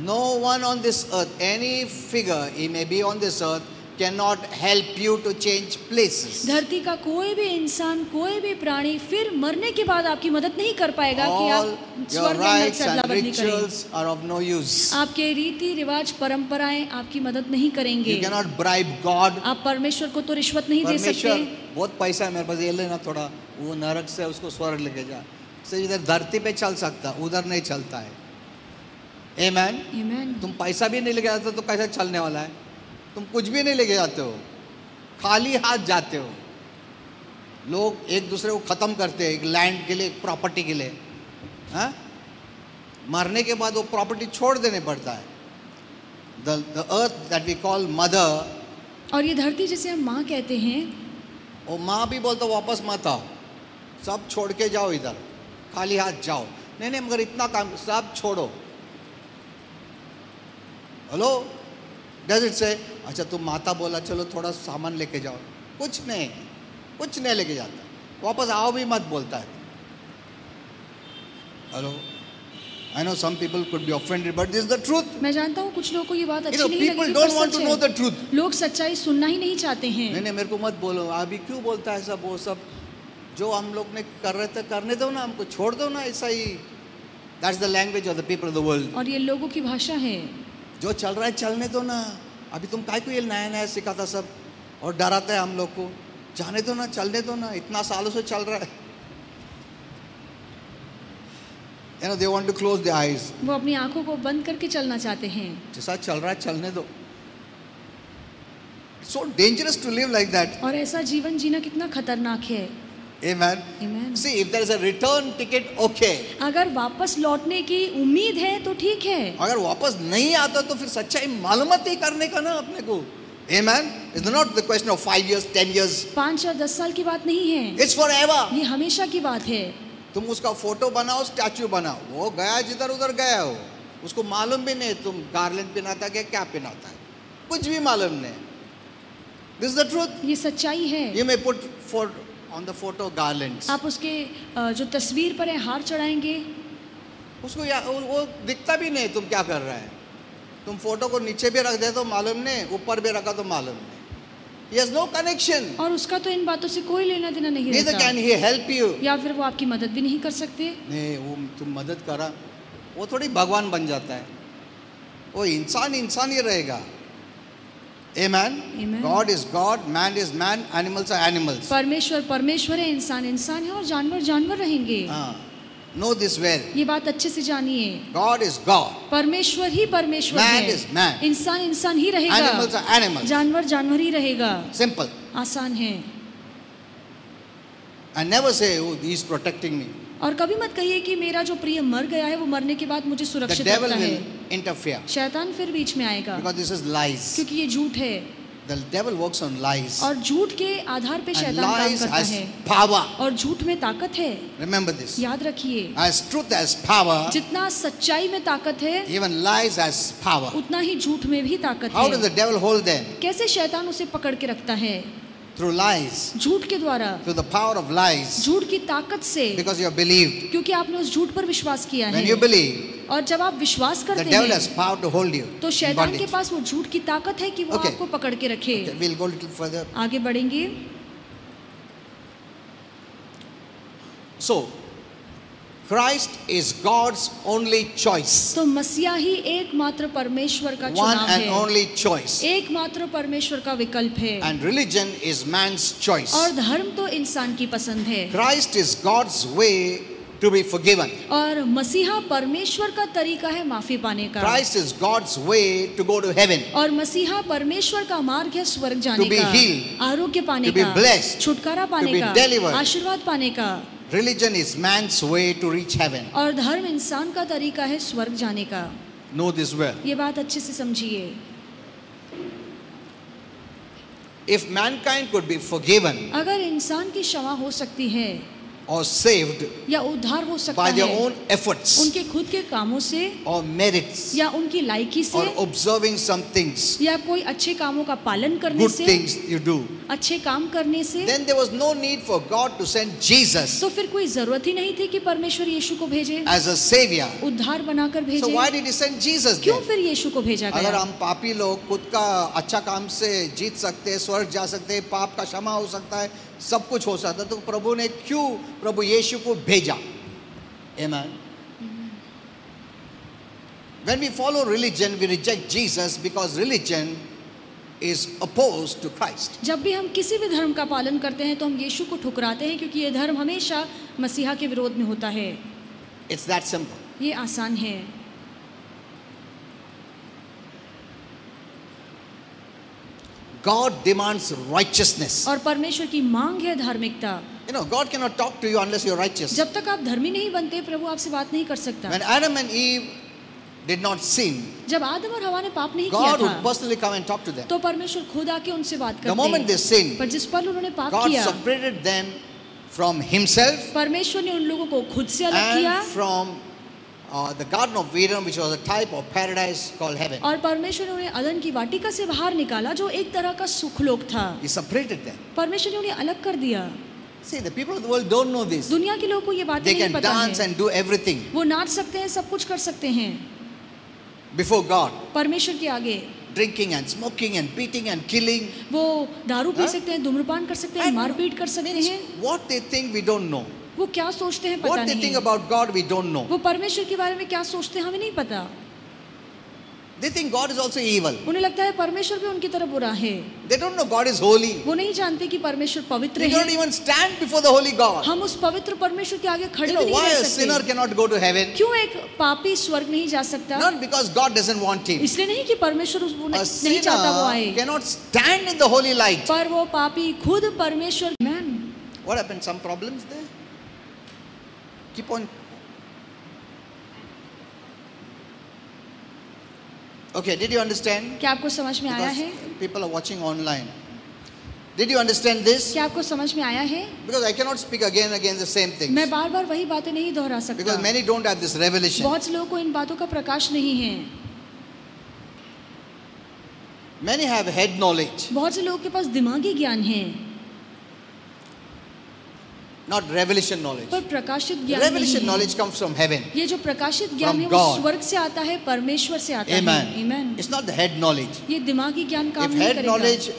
Speaker 1: No one on this earth, any figure, he may be on this earth, cannot help you to change places.
Speaker 2: धरती का कोई भी इंसान, कोई भी प्राणी फिर मरने के बाद आपकी मदद नहीं कर पाएगा कि
Speaker 1: All
Speaker 2: आप
Speaker 1: your
Speaker 2: स्वर्ग में
Speaker 1: rights
Speaker 2: से अदला
Speaker 1: and
Speaker 2: बदली करें.
Speaker 1: rituals are of no use.
Speaker 2: आपके रीति रिवाज परंपराएं आपकी मदद नहीं करेंगे.
Speaker 1: You cannot bribe God.
Speaker 2: आप परमेश्वर को तो रिश्वत नहीं दे
Speaker 1: परमेश्वर,
Speaker 2: सकते.
Speaker 1: बहुत पैसा है मेरे पास, ये लेना थोड़ा, वो नरक से उसको स्वर्ग लेके जा. से इधर धरती पे चल सकता, उधर नहीं चलता है. Amen.
Speaker 2: Amen.
Speaker 1: तुम पैसा भी नहीं लेके जाते तो कैसे चलने वाला है? तुम कुछ भी नहीं लेके जाते हो, खाली हाथ जाते हो. लोग एक दूसरे को खत्म करते हैं एक लैंड के लिए, एक प्रॉपर्टी के लिए. हाँ? मरने के बाद वो प्रॉपर्टी छोड़ देने पड़ता है. The earth that we call mother,
Speaker 2: और ये धरती जिसे हम माँ कहते हैं,
Speaker 1: वो माँ भी बोलता वापस मत आओ, सब छोड़ के जाओ, इधर खाली हाथ जाओ. नहीं नहीं, मगर इतना काम सब छोड़ो. हेलो, डज इट से अच्छा तुम माता बोला चलो थोड़ा सामान लेके जाओ? कुछ नहीं, कुछ नहीं लेके जाता. वापस आओ भी मत बोलता है. Hello, I know some people could be offended, but this is the truth.
Speaker 2: मैं जानता हूँ कुछ लोगों को ये बात
Speaker 1: You
Speaker 2: अच्छी
Speaker 1: know,
Speaker 2: नहीं
Speaker 1: people
Speaker 2: लगेगी,
Speaker 1: don't
Speaker 2: पर
Speaker 1: want
Speaker 2: such
Speaker 1: to know the
Speaker 2: है.
Speaker 1: truth.
Speaker 2: लोग सच्चाई सुनना ही नहीं चाहते हैं.
Speaker 1: नहीं नहीं, मेरे को मत बोलो, अभी क्यों बोलता है सब? वो सब जो हम लोग ने कर रहे थे करने दो ना, हमको छोड़ दो ना, ऐसा ही. That's the language of the people of the world.
Speaker 2: और ये लोगों की भाषा है.
Speaker 1: जो चल रहा है चलने दो ना. अभी तुम काय को ये नया नया सिखाता सब और डराता है हम लोग को. जाने दो ना, चलने दो ना, इतना सालों से चल रहा है. You know, they want to close their eyes.
Speaker 2: वो अपनी आंखों को बंद करके चलना चाहते हैं.
Speaker 1: जैसा चल रहा है चलने दो. It's so dangerous to live like that.
Speaker 2: और ऐसा जीवन जीना कितना खतरनाक है.
Speaker 1: Amen.
Speaker 2: Amen.
Speaker 1: See, if there is a return ticket, okay.
Speaker 2: अगर वापस लौटने की उम्मीद है तो ठीक है.
Speaker 1: अगर वापस नहीं आता तो फिर सच्चाई मालूमत ही करने का ना अपने को. Amen. It's not the question of 5 years, 10 years.
Speaker 2: 5 या 10 साल की बात नहीं है.
Speaker 1: It's forever.
Speaker 2: ये हमेशा की बात है.
Speaker 1: तुम उसका फोटो बनाओ, स्टैचू बनाओ, वो गया जिधर उधर गया हो, उसको मालूम भी नहीं तुम गार्लैंड पहनाता क्या पहनाता है, कुछ भी मालूम नहीं. This is the truth.
Speaker 2: ये सच्चाई है.
Speaker 1: You may put on the photo garlands.
Speaker 2: आप उसके जो तस्वीर पर है हार चढ़ाएंगे,
Speaker 1: उसको वो दिखता भी नहीं तुम क्या कर रहा है. तुम फोटो को नीचे भी रख दे तो मालूम नहीं, ऊपर भी रखा तो मालूम नहीं. He has no connection.
Speaker 2: और उसका तो इन बातों से कोई लेना देना नहीं
Speaker 1: Neither
Speaker 2: रहता.
Speaker 1: can he help you.
Speaker 2: या फिर वो आपकी मदद भी नहीं कर सकते.
Speaker 1: नहीं, वो तुम मदद करा, वो थोड़ी भगवान बन जाता है. वो इंसान ही रहेगा. Amen.
Speaker 2: Amen.
Speaker 1: God is God, man is man, animals are animals.
Speaker 2: परमेश्वर है, इंसान है और जानवर रहेंगे.
Speaker 1: Know this well.
Speaker 2: ये बात अच्छे से जानिए.
Speaker 1: God is God.
Speaker 2: परमेश्वर ही परमेश्वर
Speaker 1: Man
Speaker 2: है.
Speaker 1: is man.
Speaker 2: इंसान ही रहेगा.
Speaker 1: Animals are animals.
Speaker 2: जानवर ही रहेगा.
Speaker 1: Simple.
Speaker 2: आसान है.
Speaker 1: And never say, oh, he is protecting me.
Speaker 2: और कभी मत कहिए कि मेरा जो प्रिय मर गया है वो मरने के बाद मुझे
Speaker 1: The
Speaker 2: सुरक्षित
Speaker 1: devil
Speaker 2: रखता है.
Speaker 1: will interfere
Speaker 2: शैतान फिर बीच में आएगा.
Speaker 1: because this is lies.
Speaker 2: क्योंकि ये झूठ है.
Speaker 1: The devil works on lies.
Speaker 2: और झूठ के आधार पे
Speaker 1: And
Speaker 2: शैतान काम
Speaker 1: lies
Speaker 2: करता
Speaker 1: has
Speaker 2: है,
Speaker 1: power.
Speaker 2: और झूठ में ताकत है।
Speaker 1: Remember this.
Speaker 2: याद रखिए,
Speaker 1: As truth has power,
Speaker 2: जितना सच्चाई में ताकत है,
Speaker 1: even lies has power.
Speaker 2: उतना ही झूठ में भी ताकत
Speaker 1: How does
Speaker 2: है।
Speaker 1: the devil hold them?
Speaker 2: कैसे शैतान उसे पकड़ के रखता है?
Speaker 1: Through lies.
Speaker 2: झूठ के द्वारा,
Speaker 1: Through the power of lies.
Speaker 2: झूठ की ताकत से,
Speaker 1: Because you have believed.
Speaker 2: क्योंकि आपने उस झूठ पर विश्वास किया
Speaker 1: When
Speaker 2: है।
Speaker 1: you believe,
Speaker 2: और जब आप विश्वास
Speaker 1: the
Speaker 2: करते
Speaker 1: devil
Speaker 2: हैं,
Speaker 1: has power to hold you.
Speaker 2: तो
Speaker 1: in
Speaker 2: शैतान के
Speaker 1: bondage.
Speaker 2: पास वो झूठ की ताकत है कि वो
Speaker 1: Okay.
Speaker 2: आपको पकड़ के रखे।
Speaker 1: Okay, we'll go a little further.
Speaker 2: आगे बढ़ेंगे।
Speaker 1: So, Christ is God's only choice.
Speaker 2: तो मसीहा ही एकमात्र परमेश्वर का
Speaker 1: One
Speaker 2: चुनाव
Speaker 1: and
Speaker 2: है,
Speaker 1: only choice.
Speaker 2: एकमात्र परमेश्वर का विकल्प है।
Speaker 1: And religion is man's choice.
Speaker 2: और धर्म तो इंसान की पसंद है।
Speaker 1: Christ is God's way to be forgiven.
Speaker 2: और मसीहा परमेश्वर का तरीका है माफी पाने का।
Speaker 1: Christ is God's way to go to heaven.
Speaker 2: और मसीहा परमेश्वर का मार्ग है स्वर्ग जाने
Speaker 1: To be
Speaker 2: का,
Speaker 1: healed,
Speaker 2: आरोग्य पाने
Speaker 1: to be
Speaker 2: का,
Speaker 1: blessed,
Speaker 2: छुटकारा पाने
Speaker 1: be
Speaker 2: का,
Speaker 1: delivered.
Speaker 2: आशीर्वाद पाने का।
Speaker 1: Religion is man's way to reach heaven.
Speaker 2: और धर्म इंसान का तरीका है स्वर्ग जाने का।
Speaker 1: Know this well.
Speaker 2: ये बात अच्छे से समझिए।
Speaker 1: If mankind could be forgiven
Speaker 2: अगर इंसान की क्षमा हो सकती है
Speaker 1: or saved
Speaker 2: या उद्धार हो सकता
Speaker 1: by their
Speaker 2: है
Speaker 1: own efforts
Speaker 2: उनके खुद के कामों से
Speaker 1: or merits
Speaker 2: या उनकी लायकी से
Speaker 1: or observing some things,
Speaker 2: या कोई अच्छे कामों का पालन करने
Speaker 1: good
Speaker 2: से,
Speaker 1: things you do,
Speaker 2: अच्छे काम करने से,
Speaker 1: then there was no need for God to send Jesus
Speaker 2: तो फिर कोई जरूरत ही नहीं थी कि परमेश्वर यीशु को भेजे,
Speaker 1: as a savior.
Speaker 2: उद्धार बनाकर
Speaker 1: So
Speaker 2: भेजे।
Speaker 1: why did he send Jesus
Speaker 2: क्यों
Speaker 1: then?
Speaker 2: फिर यीशु को भेजा
Speaker 1: अगर
Speaker 2: गया?
Speaker 1: हम पापी लोग खुद का अच्छा काम से जीत सकते हैं, स्वर्ग जा सकते हैं, पाप का क्षमा हो सकता है, सब कुछ हो सकता है, तो प्रभु ने क्यों प्रभु यीशु को भेजा? Amen. When we follow religion, we reject Jesus because religion is opposed to Christ.
Speaker 2: जब भी हम किसी भी धर्म का पालन करते हैं तो हम यीशु को ठुकराते हैं, क्योंकि ये धर्म हमेशा मसीहा के विरोध में होता है।
Speaker 1: It's that simple.
Speaker 2: ये आसान है।
Speaker 1: God demands righteousness.
Speaker 2: और परमेश्वर की मांग है धार्मिकता।
Speaker 1: You know, God cannot talk to you unless you're righteous.
Speaker 2: जब तक आप धर्मी नहीं बनते, प्रभु आपसे बात नहीं कर सकता।
Speaker 1: When Adam and Eve did not sin,
Speaker 2: जब आदम और हवा ने पाप नहीं किया
Speaker 1: God
Speaker 2: था,
Speaker 1: would personally come and talk to them.
Speaker 2: तो परमेश्वर खुद आके उनसे बात
Speaker 1: The
Speaker 2: करते
Speaker 1: moment they
Speaker 2: हैं।
Speaker 1: sinned,
Speaker 2: पर जिस पल उन्होंने पाप
Speaker 1: God
Speaker 2: किया,
Speaker 1: separated them from Himself
Speaker 2: परमेश्वर ने उन लोगों को खुद से अलग किया,
Speaker 1: and from the Garden of Eden, which was a type of paradise called heaven.
Speaker 2: और परमेश्वर ने उन्हें अदन की वाटिका से बाहर निकाला, जो एक तरह का सुखलोक था।
Speaker 1: He separated them.
Speaker 2: परमेश्वर ने उन्हें अलग कर दिया।
Speaker 1: See, the people of the world don't know this.
Speaker 2: दुनिया के लोगों को ये बातें
Speaker 1: They
Speaker 2: नहीं
Speaker 1: can
Speaker 2: पता
Speaker 1: dance
Speaker 2: है।
Speaker 1: and do everything
Speaker 2: वो नाच सकते हैं, सब कुछ कर सकते हैं
Speaker 1: before God.
Speaker 2: परमेश्वर के आगे।
Speaker 1: Drinking and smoking and beating and killing.
Speaker 2: वो दारू पी
Speaker 1: हाँ?
Speaker 2: सकते हैं, धूम्रपान कर सकते हैं,
Speaker 1: And
Speaker 2: मारपीट कर सकते
Speaker 1: Means
Speaker 2: हैं।
Speaker 1: what they think we don't know.
Speaker 2: वो क्या सोचते हैं पता
Speaker 1: What they think
Speaker 2: नहीं।
Speaker 1: about God we don't know.
Speaker 2: वो परमेश्वर के बारे में क्या सोचते हैं हमें नहीं पता।
Speaker 1: They think God is also evil.
Speaker 2: उन्हें लगता है परमेश्वर भी उनकी तरह बुरा है।
Speaker 1: They don't know God is holy.
Speaker 2: वो नहीं जानते कि परमेश्वर पवित्र
Speaker 1: They
Speaker 2: है।
Speaker 1: don't even stand before the holy God.
Speaker 2: हम उस पवित्र परमेश्वर के आगे खड़े
Speaker 1: You
Speaker 2: भी
Speaker 1: know
Speaker 2: नहीं
Speaker 1: why
Speaker 2: रह
Speaker 1: a sinner
Speaker 2: सकते।
Speaker 1: cannot go to heaven?
Speaker 2: क्यों एक पापी स्वर्ग नहीं जा सकता?
Speaker 1: Not because God doesn't want him.
Speaker 2: इसलिए नहीं कि परमेश्वर
Speaker 1: A
Speaker 2: नहीं चाहता वो आए,
Speaker 1: sinner cannot stand in the holy light.
Speaker 2: पर वो पापी खुद परमेश्वर। Man
Speaker 1: What happened? Some problems there? Keep on. Okay, did you understand?
Speaker 2: क्या आपको समझ में आया
Speaker 1: Because
Speaker 2: है?
Speaker 1: people are watching online. Did you understand this?
Speaker 2: क्या आपको समझ में आया है?
Speaker 1: Because I cannot speak again and again the same things.
Speaker 2: मैं बार बार वही बातें नहीं दोहरा सकता,
Speaker 1: Because many don't have this revelation.
Speaker 2: बहुत से लोगों को इन बातों का प्रकाश नहीं है।
Speaker 1: Many have head knowledge,
Speaker 2: बहुत से लोगों के पास दिमागी ज्ञान है,
Speaker 1: not revelation knowledge.
Speaker 2: पर प्रकाशित ज्ञान
Speaker 1: Revelation
Speaker 2: नहीं है।
Speaker 1: knowledge comes from heaven.
Speaker 2: ये जो प्रकाशित ज्ञान
Speaker 1: From
Speaker 2: है वो
Speaker 1: God.
Speaker 2: स्वर्ग से आता है, परमेश्वर से आता है।
Speaker 1: Amen.
Speaker 2: Amen.
Speaker 1: It's not the head knowledge.
Speaker 2: ये दिमागी ज्ञान काम
Speaker 1: If
Speaker 2: नहीं
Speaker 1: head
Speaker 2: करेगा।
Speaker 1: knowledge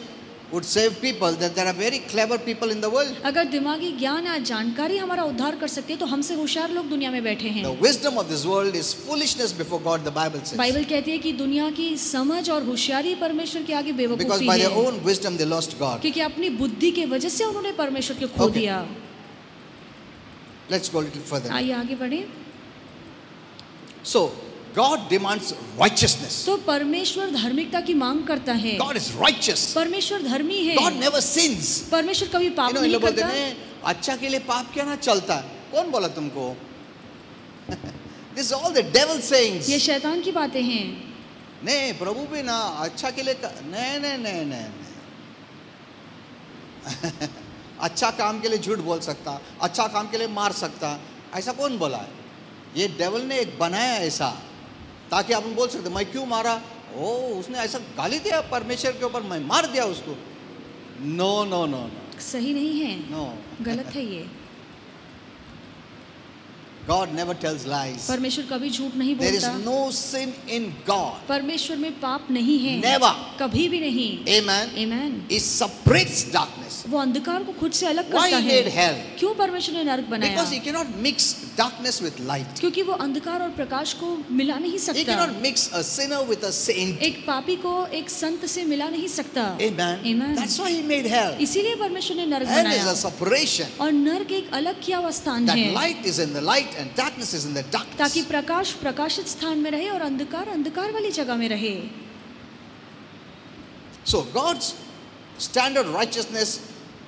Speaker 1: would save people, then there are very clever people in the world.
Speaker 2: अगर दिमागी ज्ञान या जानकारी हमारा उद्धार कर सकती है, तो हमसे होशियार लोग दुनिया में बैठे हैं।
Speaker 1: The wisdom of this world is foolishness before God, the Bible says.
Speaker 2: Bible कहती है कि दुनिया की समझ और होशियारी परमेश्वर के आगे
Speaker 1: Because
Speaker 2: बेवकूफी
Speaker 1: by their
Speaker 2: है,
Speaker 1: own wisdom they lost God.
Speaker 2: क्योंकि अपनी बुद्धि के वजह से उन्होंने परमेश्वर को खो
Speaker 1: Okay.
Speaker 2: दिया।
Speaker 1: Let's go a little further.
Speaker 2: आइए आगे बढ़े।
Speaker 1: So, God demands righteousness.
Speaker 2: तो परमेश्वर धार्मिकता की मांग करता है।
Speaker 1: God is righteous.
Speaker 2: परमेश्वर धर्मी है।
Speaker 1: God never sins.
Speaker 2: परमेश्वर कभी पाप
Speaker 1: इन
Speaker 2: नहीं
Speaker 1: लोग बोलते
Speaker 2: करता।
Speaker 1: हैं अच्छा के लिए पाप क्या ना चलता है, कौन बोला तुमको? This is all the devil sayings.
Speaker 2: ये शैतान की बातें हैं।
Speaker 1: नहीं प्रभु भी ना अच्छा के लिए नहीं नहीं नहीं नहीं नहीं। अच्छा काम के लिए झूठ बोल सकता, अच्छा काम के लिए मार सकता, ऐसा कौन बोला है? ये डेविल ने एक बनाया ऐसा ताकि आप बोल सकते मैं क्यों मारा, ओ उसने ऐसा गाली दिया परमेश्वर के ऊपर, मैं मार दिया उसको। नो नो नो नो,
Speaker 2: सही नहीं है,
Speaker 1: नो,
Speaker 2: गलत है ये।
Speaker 1: God never tells lies.
Speaker 2: परमेश्वर कभी झूठ नहीं
Speaker 1: There is
Speaker 2: बोलता।
Speaker 1: no sin in God.
Speaker 2: परमेश्वर में पाप नहीं है,
Speaker 1: Never.
Speaker 2: कभी भी नहीं।
Speaker 1: Amen.
Speaker 2: Amen.
Speaker 1: He separates darkness.
Speaker 2: वो अंधकार को खुद से अलग
Speaker 1: Why
Speaker 2: करता
Speaker 1: he
Speaker 2: है।
Speaker 1: made hell?
Speaker 2: क्यों परमेश्वर ने नरक बनाया?
Speaker 1: Because he cannot mix darkness with light.
Speaker 2: क्योंकि वो अंधकार और प्रकाश को मिला नहीं
Speaker 1: He
Speaker 2: सकता।
Speaker 1: cannot mix a sinner with a saint.
Speaker 2: एक पापी को एक संत से मिला नहीं सकता।
Speaker 1: Amen.
Speaker 2: Amen.
Speaker 1: That's why he made hell.
Speaker 2: इसीलिए परमेश्वर ने नरक
Speaker 1: Hell is
Speaker 2: बनाया।
Speaker 1: a separation.
Speaker 2: और नरक एक अलग किया हुआ स्थान
Speaker 1: That
Speaker 2: है,
Speaker 1: light is in the light and darkness is in the
Speaker 2: ताकि
Speaker 1: darkness.
Speaker 2: प्रकाश प्रकाशित स्थान में रहे और अंधकार अंधकार वाली जगह में रहे।
Speaker 1: So God's standard righteousness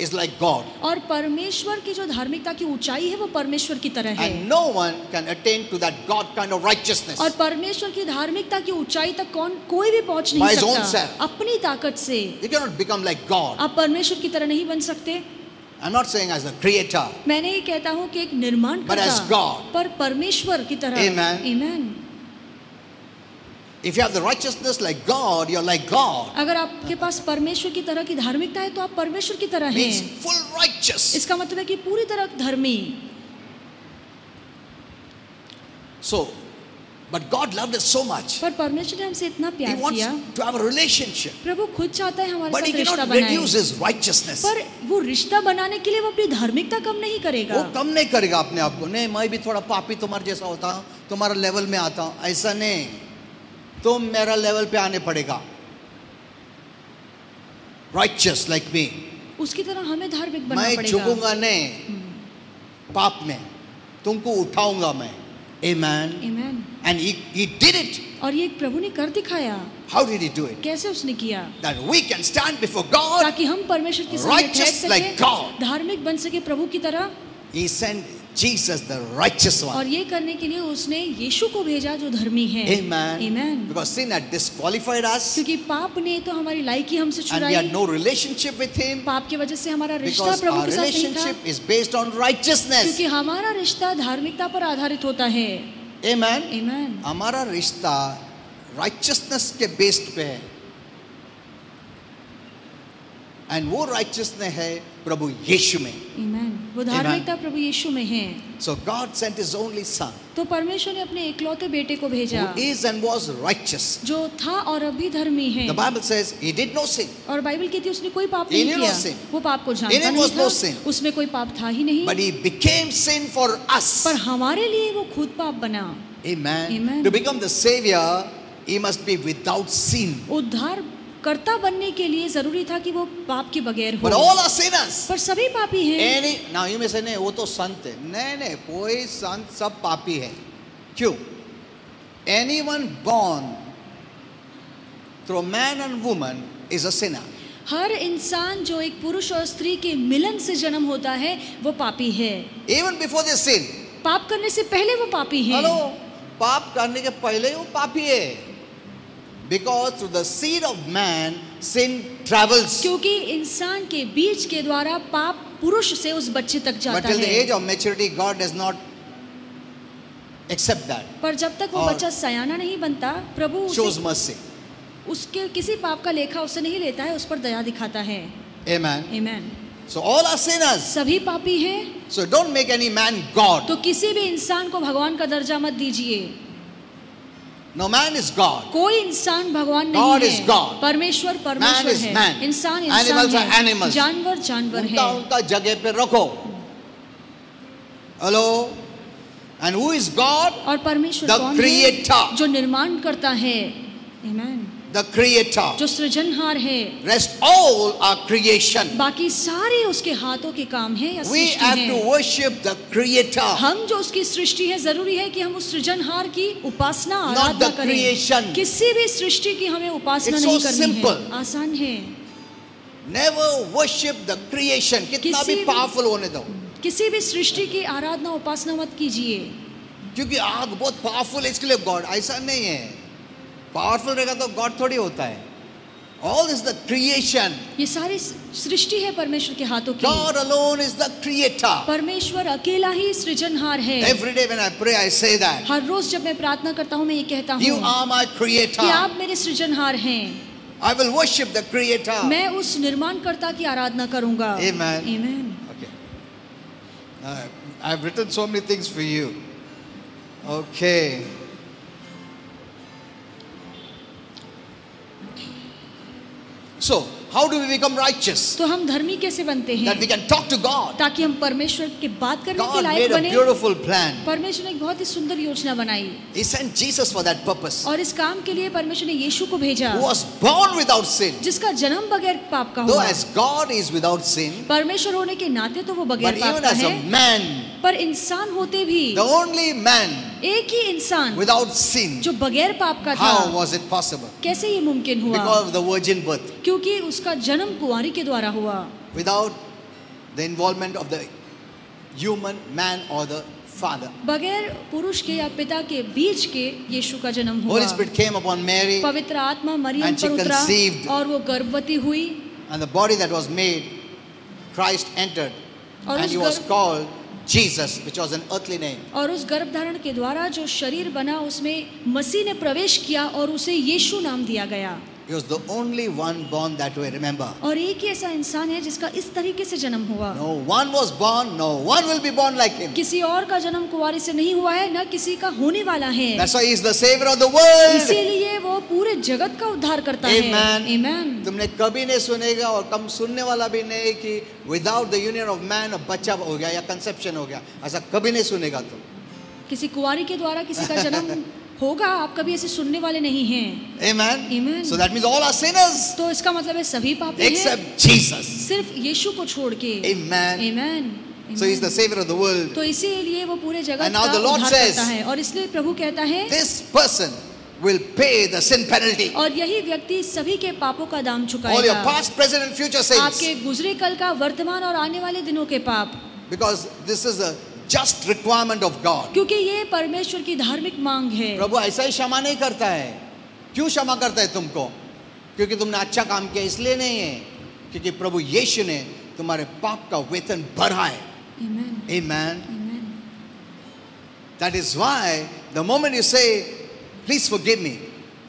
Speaker 1: is like God.
Speaker 2: और परमेश्वर की जो धार्मिकता की ऊंचाई है वो परमेश्वर की तरह है।
Speaker 1: And no one can attain to that God kind of righteousness.
Speaker 2: और परमेश्वर की धार्मिकता की ऊंचाई तक कोई भी पहुंच
Speaker 1: By
Speaker 2: नहीं
Speaker 1: his own
Speaker 2: सकता
Speaker 1: self.
Speaker 2: अपनी ताकत से।
Speaker 1: You cannot become like God.
Speaker 2: आप परमेश्वर की तरह नहीं बन सकते।
Speaker 1: I'm not saying as a creator.
Speaker 2: मैंने ये कहता हूँ कि एक निर्माण
Speaker 1: But as God.
Speaker 2: पर परमेश्वर की तरह।
Speaker 1: Amen.
Speaker 2: Amen.
Speaker 1: If you have the righteousness like God, you're like God.
Speaker 2: अगर आपके पास परमेश्वर की तरह की धार्मिकता है तो आप परमेश्वर की तरह
Speaker 1: Means
Speaker 2: हैं।
Speaker 1: full righteous.
Speaker 2: इसका मतलब है कि पूरी तरह धर्मी।
Speaker 1: So, but God loved us so much.
Speaker 2: पर परमेश्वर ने हमसे इतना
Speaker 1: He
Speaker 2: प्यार
Speaker 1: wants
Speaker 2: किया।
Speaker 1: to have a relationship.
Speaker 2: प्रभु खुद चाहता है हमारे
Speaker 1: But he
Speaker 2: साथ रिश्ता
Speaker 1: cannot
Speaker 2: बनाए।
Speaker 1: reduce his righteousness.
Speaker 2: पर वो रिश्ता बनाने के लिए वो अपनी धार्मिकता कम नहीं करेगा।
Speaker 1: वो कम नहीं करेगा अपने आप को, नहीं मैं भी थोड़ा पापी तुम्हारे जैसा होता हूँ, तुम्हारा लेवल में आता हूँ, ऐसा नहीं, तुम मेरा लेवल पे आने पड़ेगा। Righteous like me.
Speaker 2: उसकी तरह हमें धार्मिक बनना
Speaker 1: मैं
Speaker 2: पड़ेगा।
Speaker 1: झुकूंगा नहीं पाप में, तुमको उठाऊंगा मैं। Amen.
Speaker 2: Amen.
Speaker 1: And he did it.
Speaker 2: और ये प्रभु ने कर दिखाया।
Speaker 1: How did he do it?
Speaker 2: कैसे उसने किया?
Speaker 1: That we can stand before God.
Speaker 2: ताकि हम परमेश्वर के सामने ठहर
Speaker 1: Righteous like
Speaker 2: सके,
Speaker 1: God.
Speaker 2: धार्मिक बन सके प्रभु की तरह।
Speaker 1: He sent Jesus, the righteous
Speaker 2: और
Speaker 1: one.
Speaker 2: ये करने के लिए उसने यीशु को भेजा जो धर्मी है।
Speaker 1: Amen.
Speaker 2: Amen.
Speaker 1: Because sin had disqualified us,
Speaker 2: क्योंकि पाप ने तो हमारी लायकी हमसे
Speaker 1: and we
Speaker 2: छुड़ाई।
Speaker 1: had no relationship with Him.
Speaker 2: पाप की वजह से हमारा रिश्ता
Speaker 1: Because
Speaker 2: प्रभु
Speaker 1: our
Speaker 2: के साथ नहीं था।
Speaker 1: relationship is based on righteousness.
Speaker 2: क्योंकि हमारा रिश्ता धार्मिकता पर आधारित होता है।
Speaker 1: Amen.
Speaker 2: Amen.
Speaker 1: हमारा रिश्ता righteousness के बेस्ड पे है, and वो righteousness है प्रभु यीशु में।
Speaker 2: Amen. वो धार्मिकता प्रभु यीशु में है।
Speaker 1: So God sent His only Son,
Speaker 2: तो परमेश्वर ने अपने इकलौते बेटे को भेजा
Speaker 1: who is and was righteous.
Speaker 2: जो था और अभी धर्मी है।
Speaker 1: The Bible says He did no sin,
Speaker 2: और बाइबल कहती है उसने कोई पाप
Speaker 1: He
Speaker 2: नहीं
Speaker 1: knew no
Speaker 2: किया।
Speaker 1: sin.
Speaker 2: वो पाप को
Speaker 1: In
Speaker 2: जानता
Speaker 1: him
Speaker 2: नहीं
Speaker 1: was no
Speaker 2: था,
Speaker 1: sin.
Speaker 2: उसमें कोई पाप था ही नहीं।
Speaker 1: but He became sin for us.
Speaker 2: पर हमारे लिए वो खुद पाप बना।
Speaker 1: Amen.
Speaker 2: Amen.
Speaker 1: To become the Savior, He must be without sin.
Speaker 2: उद्धार कर्ता बनने के लिए जरूरी था कि वो पाप के बगैर हो।
Speaker 1: But all are sinners.
Speaker 2: पर सभी पापी हैं।
Speaker 1: Now you may say नहीं वो तो संत है, नहीं नहीं कोई संत, सब पापी है। क्यों? Anyone born through man and woman is a sinner.
Speaker 2: हर इंसान जो एक पुरुष और स्त्री के मिलन से जन्म होता है वो पापी है।
Speaker 1: Even before they sin.
Speaker 2: पाप करने से पहले वो पापी है।
Speaker 1: हेलो, पाप करने के पहले वो पापी है। Because through the seed of man sin travels.
Speaker 2: क्योंकि इंसान के बीज के द्वारा पाप पुरुष से उस बच्चे तक
Speaker 1: But
Speaker 2: जाता
Speaker 1: till the
Speaker 2: है।
Speaker 1: age of maturity, God does not accept that.
Speaker 2: पर जब तक वो
Speaker 1: और
Speaker 2: बच्चा सयाना नहीं बनता, प्रभु
Speaker 1: Shows
Speaker 2: उसे
Speaker 1: mercy.
Speaker 2: उसके किसी पाप का लेखा उससे नहीं लेता है, उस पर दया दिखाता है।
Speaker 1: Amen.
Speaker 2: Amen.
Speaker 1: So all are sinners.
Speaker 2: सभी पापी हैं।
Speaker 1: So don't make any man God.
Speaker 2: तो किसी भी इंसान को भगवान का दर्जा मत दीजिए।
Speaker 1: No man is God.
Speaker 2: कोई इंसान भगवान
Speaker 1: God
Speaker 2: नहीं
Speaker 1: is
Speaker 2: है।
Speaker 1: God.
Speaker 2: परमेश्वर
Speaker 1: Man
Speaker 2: परमेश्वर
Speaker 1: is
Speaker 2: है।
Speaker 1: man.
Speaker 2: इंसान
Speaker 1: Animals
Speaker 2: इंसान
Speaker 1: are
Speaker 2: है।
Speaker 1: animals.
Speaker 2: जानवर जानवर
Speaker 1: उनका
Speaker 2: है।
Speaker 1: उनका जगह पे रखो। Hello. And who is God?
Speaker 2: और परमेश्वर
Speaker 1: The
Speaker 2: कौन
Speaker 1: creator.
Speaker 2: है? जो निर्माण करता है। Amen.
Speaker 1: The creator.
Speaker 2: जो सृजनहार है।
Speaker 1: Rest all are creation.
Speaker 2: बाकी सारे उसके हाथों के काम हैं या
Speaker 1: We
Speaker 2: सृष्टि
Speaker 1: have
Speaker 2: हैं।
Speaker 1: to worship the creator.
Speaker 2: हम जो उसकी सृष्टि है, जरूरी है कि हम उस सृजनहार की उपासना
Speaker 1: Not
Speaker 2: आराधना
Speaker 1: the
Speaker 2: करें।
Speaker 1: creation.
Speaker 2: किसी भी सृष्टि की हमें उपासना
Speaker 1: It's
Speaker 2: नहीं
Speaker 1: so
Speaker 2: करनी
Speaker 1: simple.
Speaker 2: है। आसान है।
Speaker 1: Never worship the creation. कितना भी
Speaker 2: किसी भी-
Speaker 1: powerful होने दो।
Speaker 2: किसी भी सृष्टि की आराधना उपासना मत कीजिए।
Speaker 1: क्योंकि आग बहुत पावरफुल है इसके लिए गॉड, ऐसा नहीं है। पावरफुल रहेगा तो गॉड थोड़ी होता है। All is the creation.
Speaker 2: ये सारी सृष्टि है परमेश्वर के हाथों की।
Speaker 1: God alone is the creator.
Speaker 2: परमेश्वर अकेला ही सृजनहार है।
Speaker 1: Every day when I pray, I say that.
Speaker 2: हर रोज जब मैं प्रार्थना करता हूँ मैं ये कहता हूँ
Speaker 1: You are my creator.
Speaker 2: कि आप मेरे सृजनहार हैं।
Speaker 1: I will worship the creator.
Speaker 2: मैं उस निर्माणकर्ता की आराधना करूँगा।
Speaker 1: Amen.
Speaker 2: Amen.
Speaker 1: Okay. I've written so many things for you. Okay. So, how do we become righteous?
Speaker 2: तो हम धर्मी कैसे बनते
Speaker 1: That
Speaker 2: हैं?
Speaker 1: we can talk to God.
Speaker 2: ताकि हम परमेश्वर के बात करने के
Speaker 1: God
Speaker 2: लायक
Speaker 1: made a
Speaker 2: बने।
Speaker 1: beautiful plan.
Speaker 2: परमेश्वर ने एक बहुत ही सुंदर योजना बनाई
Speaker 1: He sent Jesus for that purpose.
Speaker 2: और इस काम के लिए परमेश्वर ने यीशु को भेजा,
Speaker 1: Who was born without sin.
Speaker 2: जिसका जन्म बगैर पाप का
Speaker 1: Though
Speaker 2: हुआ।
Speaker 1: as God is without sin,
Speaker 2: परमेश्वर होने के नाते तो वो
Speaker 1: but
Speaker 2: बगैर पाप
Speaker 1: even
Speaker 2: का
Speaker 1: as a
Speaker 2: है,
Speaker 1: man,
Speaker 2: पर इंसान होते भी
Speaker 1: the only man
Speaker 2: एक ही इंसान
Speaker 1: without sin,
Speaker 2: जो बगैर पाप का
Speaker 1: how
Speaker 2: था,
Speaker 1: was it possible?
Speaker 2: कैसे ये मुमकिन हुआ?
Speaker 1: Because of the virgin birth.
Speaker 2: क्योंकि उसका जन्म कुंवारी के द्वारा हुआ,
Speaker 1: Without the involvement of the human man or the father.
Speaker 2: बगैर पुरुष के या पिता के बीच के यीशु का जन्म हुआ।
Speaker 1: Holy Spirit came upon Mary,
Speaker 2: पवित्र आत्मा मरियम
Speaker 1: And she
Speaker 2: पर उतरा
Speaker 1: conceived.
Speaker 2: और वो गर्भवती हुई
Speaker 1: and the body that was made, Christ entered,
Speaker 2: और
Speaker 1: and
Speaker 2: उस
Speaker 1: he was
Speaker 2: गर्भ
Speaker 1: called Jesus, which was an earthly name.
Speaker 2: और उस गर्भधारण के द्वारा जो शरीर बना उसमें मसीह ने प्रवेश किया और उसे यीशु नाम दिया गया।
Speaker 1: He was the only one born that way, remember.
Speaker 2: और एक ही ऐसा इंसान है जिसका इस तरीके से जन्म हुआ।
Speaker 1: No one was born, no one will be born like him.
Speaker 2: किसी और का जन्म कुंवारी से नहीं हुआ है, न किसी का होने वाला है।
Speaker 1: That's why he is the savior of the world.
Speaker 2: इसीलिए वो पूरे जगत का उद्धार करता है।
Speaker 1: Amen.
Speaker 2: Amen.
Speaker 1: तुमने कभी नहीं सुनेगा और कम सुनने वाला भी नहीं कि without the union of man बच्चा हो गया या conception हो गया, ऐसा कभी नहीं सुनेगा तुम।
Speaker 2: किसी कुंवारी के द्वारा किसी का जन्म होगा, आप कभी ऐसे सुनने वाले नहीं हैं।
Speaker 1: Amen.
Speaker 2: Amen.
Speaker 1: So that means all are sinners
Speaker 2: तो इसका मतलब है सभी पापी हैं,
Speaker 1: except Jesus.
Speaker 2: सिर्फ यीशु को छोड़ के।
Speaker 1: Amen.
Speaker 2: Amen.
Speaker 1: So he is the savior of the world.
Speaker 2: तो इसीलिए वो पूरे जगत
Speaker 1: And now
Speaker 2: का
Speaker 1: the Lord
Speaker 2: उद्धार
Speaker 1: says,
Speaker 2: करता है और इसलिए प्रभु कहता है
Speaker 1: This person will pay the sin penalty.
Speaker 2: और यही व्यक्ति सभी के पापों का दाम
Speaker 1: All your
Speaker 2: चुकाएगा।
Speaker 1: past, present and future sins.
Speaker 2: आपके गुजरे कल का, वर्तमान और आने वाले दिनों के पाप,
Speaker 1: Because this is a just requirement of God.
Speaker 2: क्योंकि ये परमेश्वर की धार्मिक मांग है।
Speaker 1: प्रभु ऐसा ही क्षमा नहीं करता है। क्यों क्षमा करता है तुमको? क्योंकि तुमने अच्छा काम किया इसलिए नहीं है, क्योंकि प्रभु यीशु ने तुम्हारे पाप का वेतन भरा है।
Speaker 2: Amen.
Speaker 1: Amen.
Speaker 2: Amen.
Speaker 1: That is why the moment you say, please forgive me,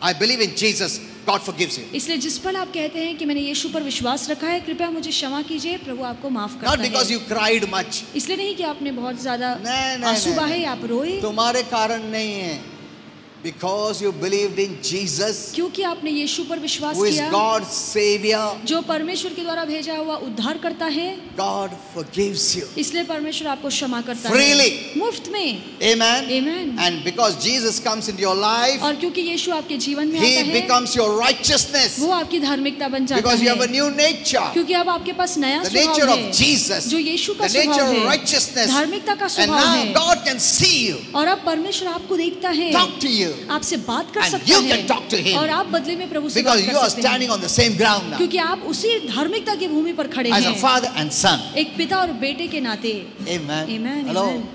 Speaker 1: I believe in Jesus, God forgives you.
Speaker 2: इसलिए जिस पल आप कहते हैं कि मैंने यीशु पर विश्वास रखा है, कृपया मुझे क्षमा कीजिए, प्रभु आपको माफ करता
Speaker 1: Not because
Speaker 2: है।
Speaker 1: you cried much.
Speaker 2: इसलिए नहीं कि आपने बहुत ज्यादा
Speaker 1: नहीं,
Speaker 2: आंसू
Speaker 1: नहीं,
Speaker 2: बहाए,
Speaker 1: नहीं।
Speaker 2: आप रोए,
Speaker 1: तुम्हारे कारण नहीं है, because you believed in Jesus,
Speaker 2: क्योंकि आपने यीशु पर विश्वास
Speaker 1: who is
Speaker 2: किया,
Speaker 1: God's savior.
Speaker 2: जो परमेश्वर के द्वारा भेजा हुआ उद्धार करता है,
Speaker 1: God forgives you
Speaker 2: इसलिए परमेश्वर आपको क्षमा करता
Speaker 1: freely.
Speaker 2: है मुफ्त में।
Speaker 1: Amen.
Speaker 2: Amen.
Speaker 1: And because Jesus comes into your life,
Speaker 2: और क्योंकि यीशु आपके जीवन में
Speaker 1: He
Speaker 2: आता है,
Speaker 1: becomes your righteousness.
Speaker 2: वो आपकी धार्मिकता बन जाता
Speaker 1: Because you have a
Speaker 2: है,
Speaker 1: new nature,
Speaker 2: क्योंकि अब आपके पास नया
Speaker 1: the nature
Speaker 2: स्वभाव
Speaker 1: of
Speaker 2: है,
Speaker 1: Jesus,
Speaker 2: जो यीशु का
Speaker 1: the nature
Speaker 2: स्वभाव
Speaker 1: of
Speaker 2: है,
Speaker 1: righteousness.
Speaker 2: धार्मिकता का
Speaker 1: And
Speaker 2: स्वभाव
Speaker 1: now
Speaker 2: है।
Speaker 1: God can see you,
Speaker 2: और अब परमेश्वर आपको देखता है,
Speaker 1: talk to you,
Speaker 2: आपसे बात कर
Speaker 1: and
Speaker 2: सकता
Speaker 1: you
Speaker 2: है
Speaker 1: can talk to him.
Speaker 2: और आप बदले में प्रभु से बात
Speaker 1: because you
Speaker 2: कर
Speaker 1: are
Speaker 2: सकते
Speaker 1: standing
Speaker 2: हैं,
Speaker 1: on the same ground now,
Speaker 2: क्योंकि आप उसी धार्मिकता की भूमि पर खड़े
Speaker 1: as a
Speaker 2: हैं,
Speaker 1: father and son.
Speaker 2: एक पिता और बेटे के नाते।
Speaker 1: Amen.
Speaker 2: Amen,
Speaker 1: Hello.
Speaker 2: amen.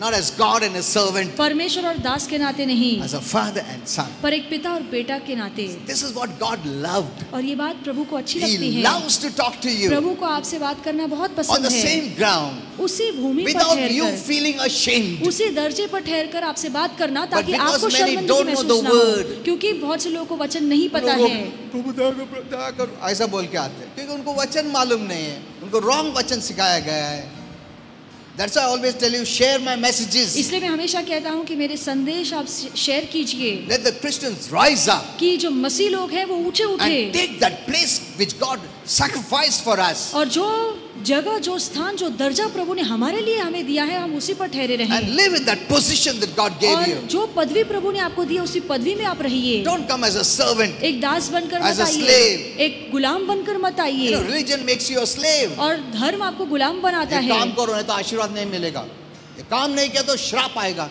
Speaker 1: Not as God and a servant,
Speaker 2: परमेश्वर और दास के नाते नहीं,
Speaker 1: as a father and son.
Speaker 2: पर एक पिता और बेटा के नाते।
Speaker 1: This is what God loved.
Speaker 2: और ये बात प्रभु को अच्छी लगती
Speaker 1: He
Speaker 2: है।
Speaker 1: loves to talk to you
Speaker 2: प्रभु को आपसे बात करना बहुत
Speaker 1: on
Speaker 2: पसंद
Speaker 1: the
Speaker 2: है,
Speaker 1: same ground,
Speaker 2: उसी भूमि पर
Speaker 1: without you
Speaker 2: ठहरकर,
Speaker 1: feeling ashamed.
Speaker 2: उसी दर्जे पर ठहरकर आपसे बात करना, ताकि
Speaker 1: because
Speaker 2: आपको
Speaker 1: many
Speaker 2: शर्मिंदगी
Speaker 1: don't know
Speaker 2: महसूस
Speaker 1: the
Speaker 2: ना हो,
Speaker 1: word.
Speaker 2: क्योंकि बहुत से लोगों को वचन नहीं पता
Speaker 1: लोग
Speaker 2: है,
Speaker 1: प्रभु दया करो ऐसा बोल के आते हैं, क्योंकि उनको वचन मालूम नहीं है, उनको रॉन्ग वचन सिखाया गया है। That's why I always tell you, share my messages.
Speaker 2: इसलिए मैं हमेशा कहता हूँ कि मेरे संदेश आप शेयर कीजिए,
Speaker 1: Let the Christians rise up
Speaker 2: कि जो मसीह लोग हैं वो ऊंचे
Speaker 1: and
Speaker 2: उठे,
Speaker 1: take that place which God sacrificed for us
Speaker 2: और जो जगह, जो स्थान, जो दर्जा प्रभु ने हमारे लिए हमें दिया है, हम उसी पर ठहरे रहें,
Speaker 1: and live in that position that God gave
Speaker 2: और
Speaker 1: you.
Speaker 2: जो पदवी प्रभु ने आपको दी है उसी पदवी में आप रहिए।
Speaker 1: Don't come as a servant.
Speaker 2: एक दास बनकर
Speaker 1: As
Speaker 2: मत
Speaker 1: a
Speaker 2: आइए,
Speaker 1: slave.
Speaker 2: एक गुलाम बनकर मत
Speaker 1: You
Speaker 2: आइए,
Speaker 1: know, religion makes you a slave.
Speaker 2: और धर्म आपको गुलाम बनाता
Speaker 1: ये
Speaker 2: है।
Speaker 1: काम करो नहीं तो आशीर्वाद नहीं मिलेगा, ये काम नहीं किया तो श्राप आएगा।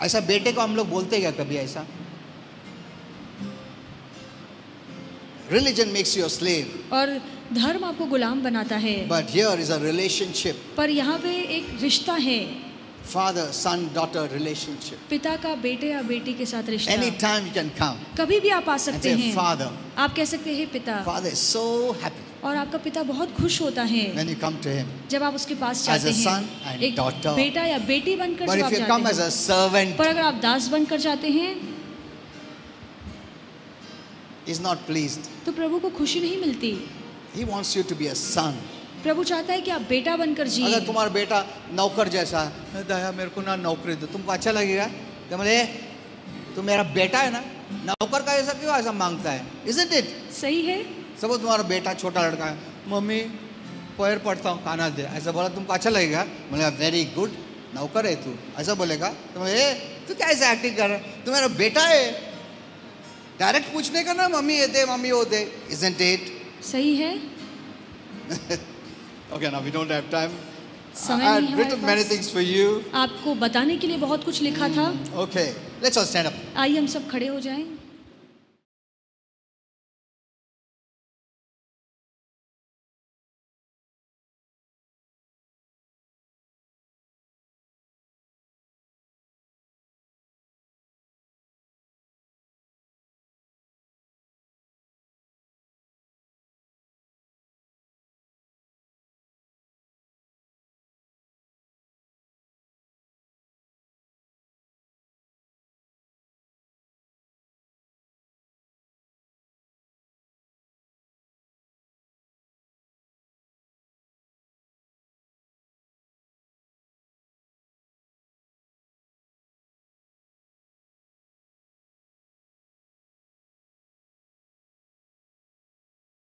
Speaker 1: ऐसा बेटे को हम लोग बोलते क्या कभी ऐसा? Religion makes you a slave,
Speaker 2: और धर्म आपको गुलाम बनाता है,
Speaker 1: but here is a relationship.
Speaker 2: पर यहाँ पे एक रिश्ता है,
Speaker 1: father son daughter relationship.
Speaker 2: पिता का बेटे या बेटी के साथ रिश्ता।
Speaker 1: Anytime you can come
Speaker 2: कभी भी आप आ
Speaker 1: and
Speaker 2: सकते
Speaker 1: say,
Speaker 2: हैं।
Speaker 1: Father.
Speaker 2: आप कह सकते हैं पिता।
Speaker 1: Father is so happy
Speaker 2: और आपका पिता बहुत खुश होता है
Speaker 1: when you come to him.
Speaker 2: जब आप उसके पास
Speaker 1: As
Speaker 2: जाते
Speaker 1: a son
Speaker 2: हैं,
Speaker 1: and
Speaker 2: एक
Speaker 1: daughter.
Speaker 2: बेटा या बेटी बनकर
Speaker 1: But
Speaker 2: जब आप
Speaker 1: if you come as
Speaker 2: जाते
Speaker 1: a
Speaker 2: हैं,
Speaker 1: servant,
Speaker 2: पर अगर आप दास बनकर जाते हैं
Speaker 1: he's not pleased.
Speaker 2: तो प्रभु को खुशी नहीं मिलती।
Speaker 1: He wants you to be a son.
Speaker 2: प्रभु चाहता है कि आप बेटा बनकर जिए।
Speaker 1: अगर तुम्हारा बेटा नौकर जैसा है, दया मेरे को ना नौकरी दो, तुमको अच्छा लगेगा? तो बोले तू मेरा बेटा है ना, नौकर का ऐसा क्यों ऐसा मांगता है? Isn't it?
Speaker 2: सही है।
Speaker 1: सब तुम्हारा बेटा छोटा लड़का है, मम्मी पैर पड़ता हूँ खाना दे, ऐसा बोला तुमको अच्छा लगेगा? बोले वेरी गुड, नौकर है तू, ऐसा बोलेगा? तो बोले तू क्या ऐसा एक्टिंग कर रहा है, तू मेरा बेटा है। डायरेक्ट पूछने का ना, मम्मी ये दे मम्मी वो दे। Isn't it?
Speaker 2: सही है।
Speaker 1: Okay, now we don't have time.
Speaker 2: समय
Speaker 1: I
Speaker 2: नहीं
Speaker 1: had
Speaker 2: है
Speaker 1: written
Speaker 2: हमारे
Speaker 1: many
Speaker 2: pass.
Speaker 1: things for you.
Speaker 2: आपको बताने के लिए बहुत कुछ लिखा था।
Speaker 1: Okay, let's all stand up.
Speaker 2: आइए हम सब खड़े हो जाएं।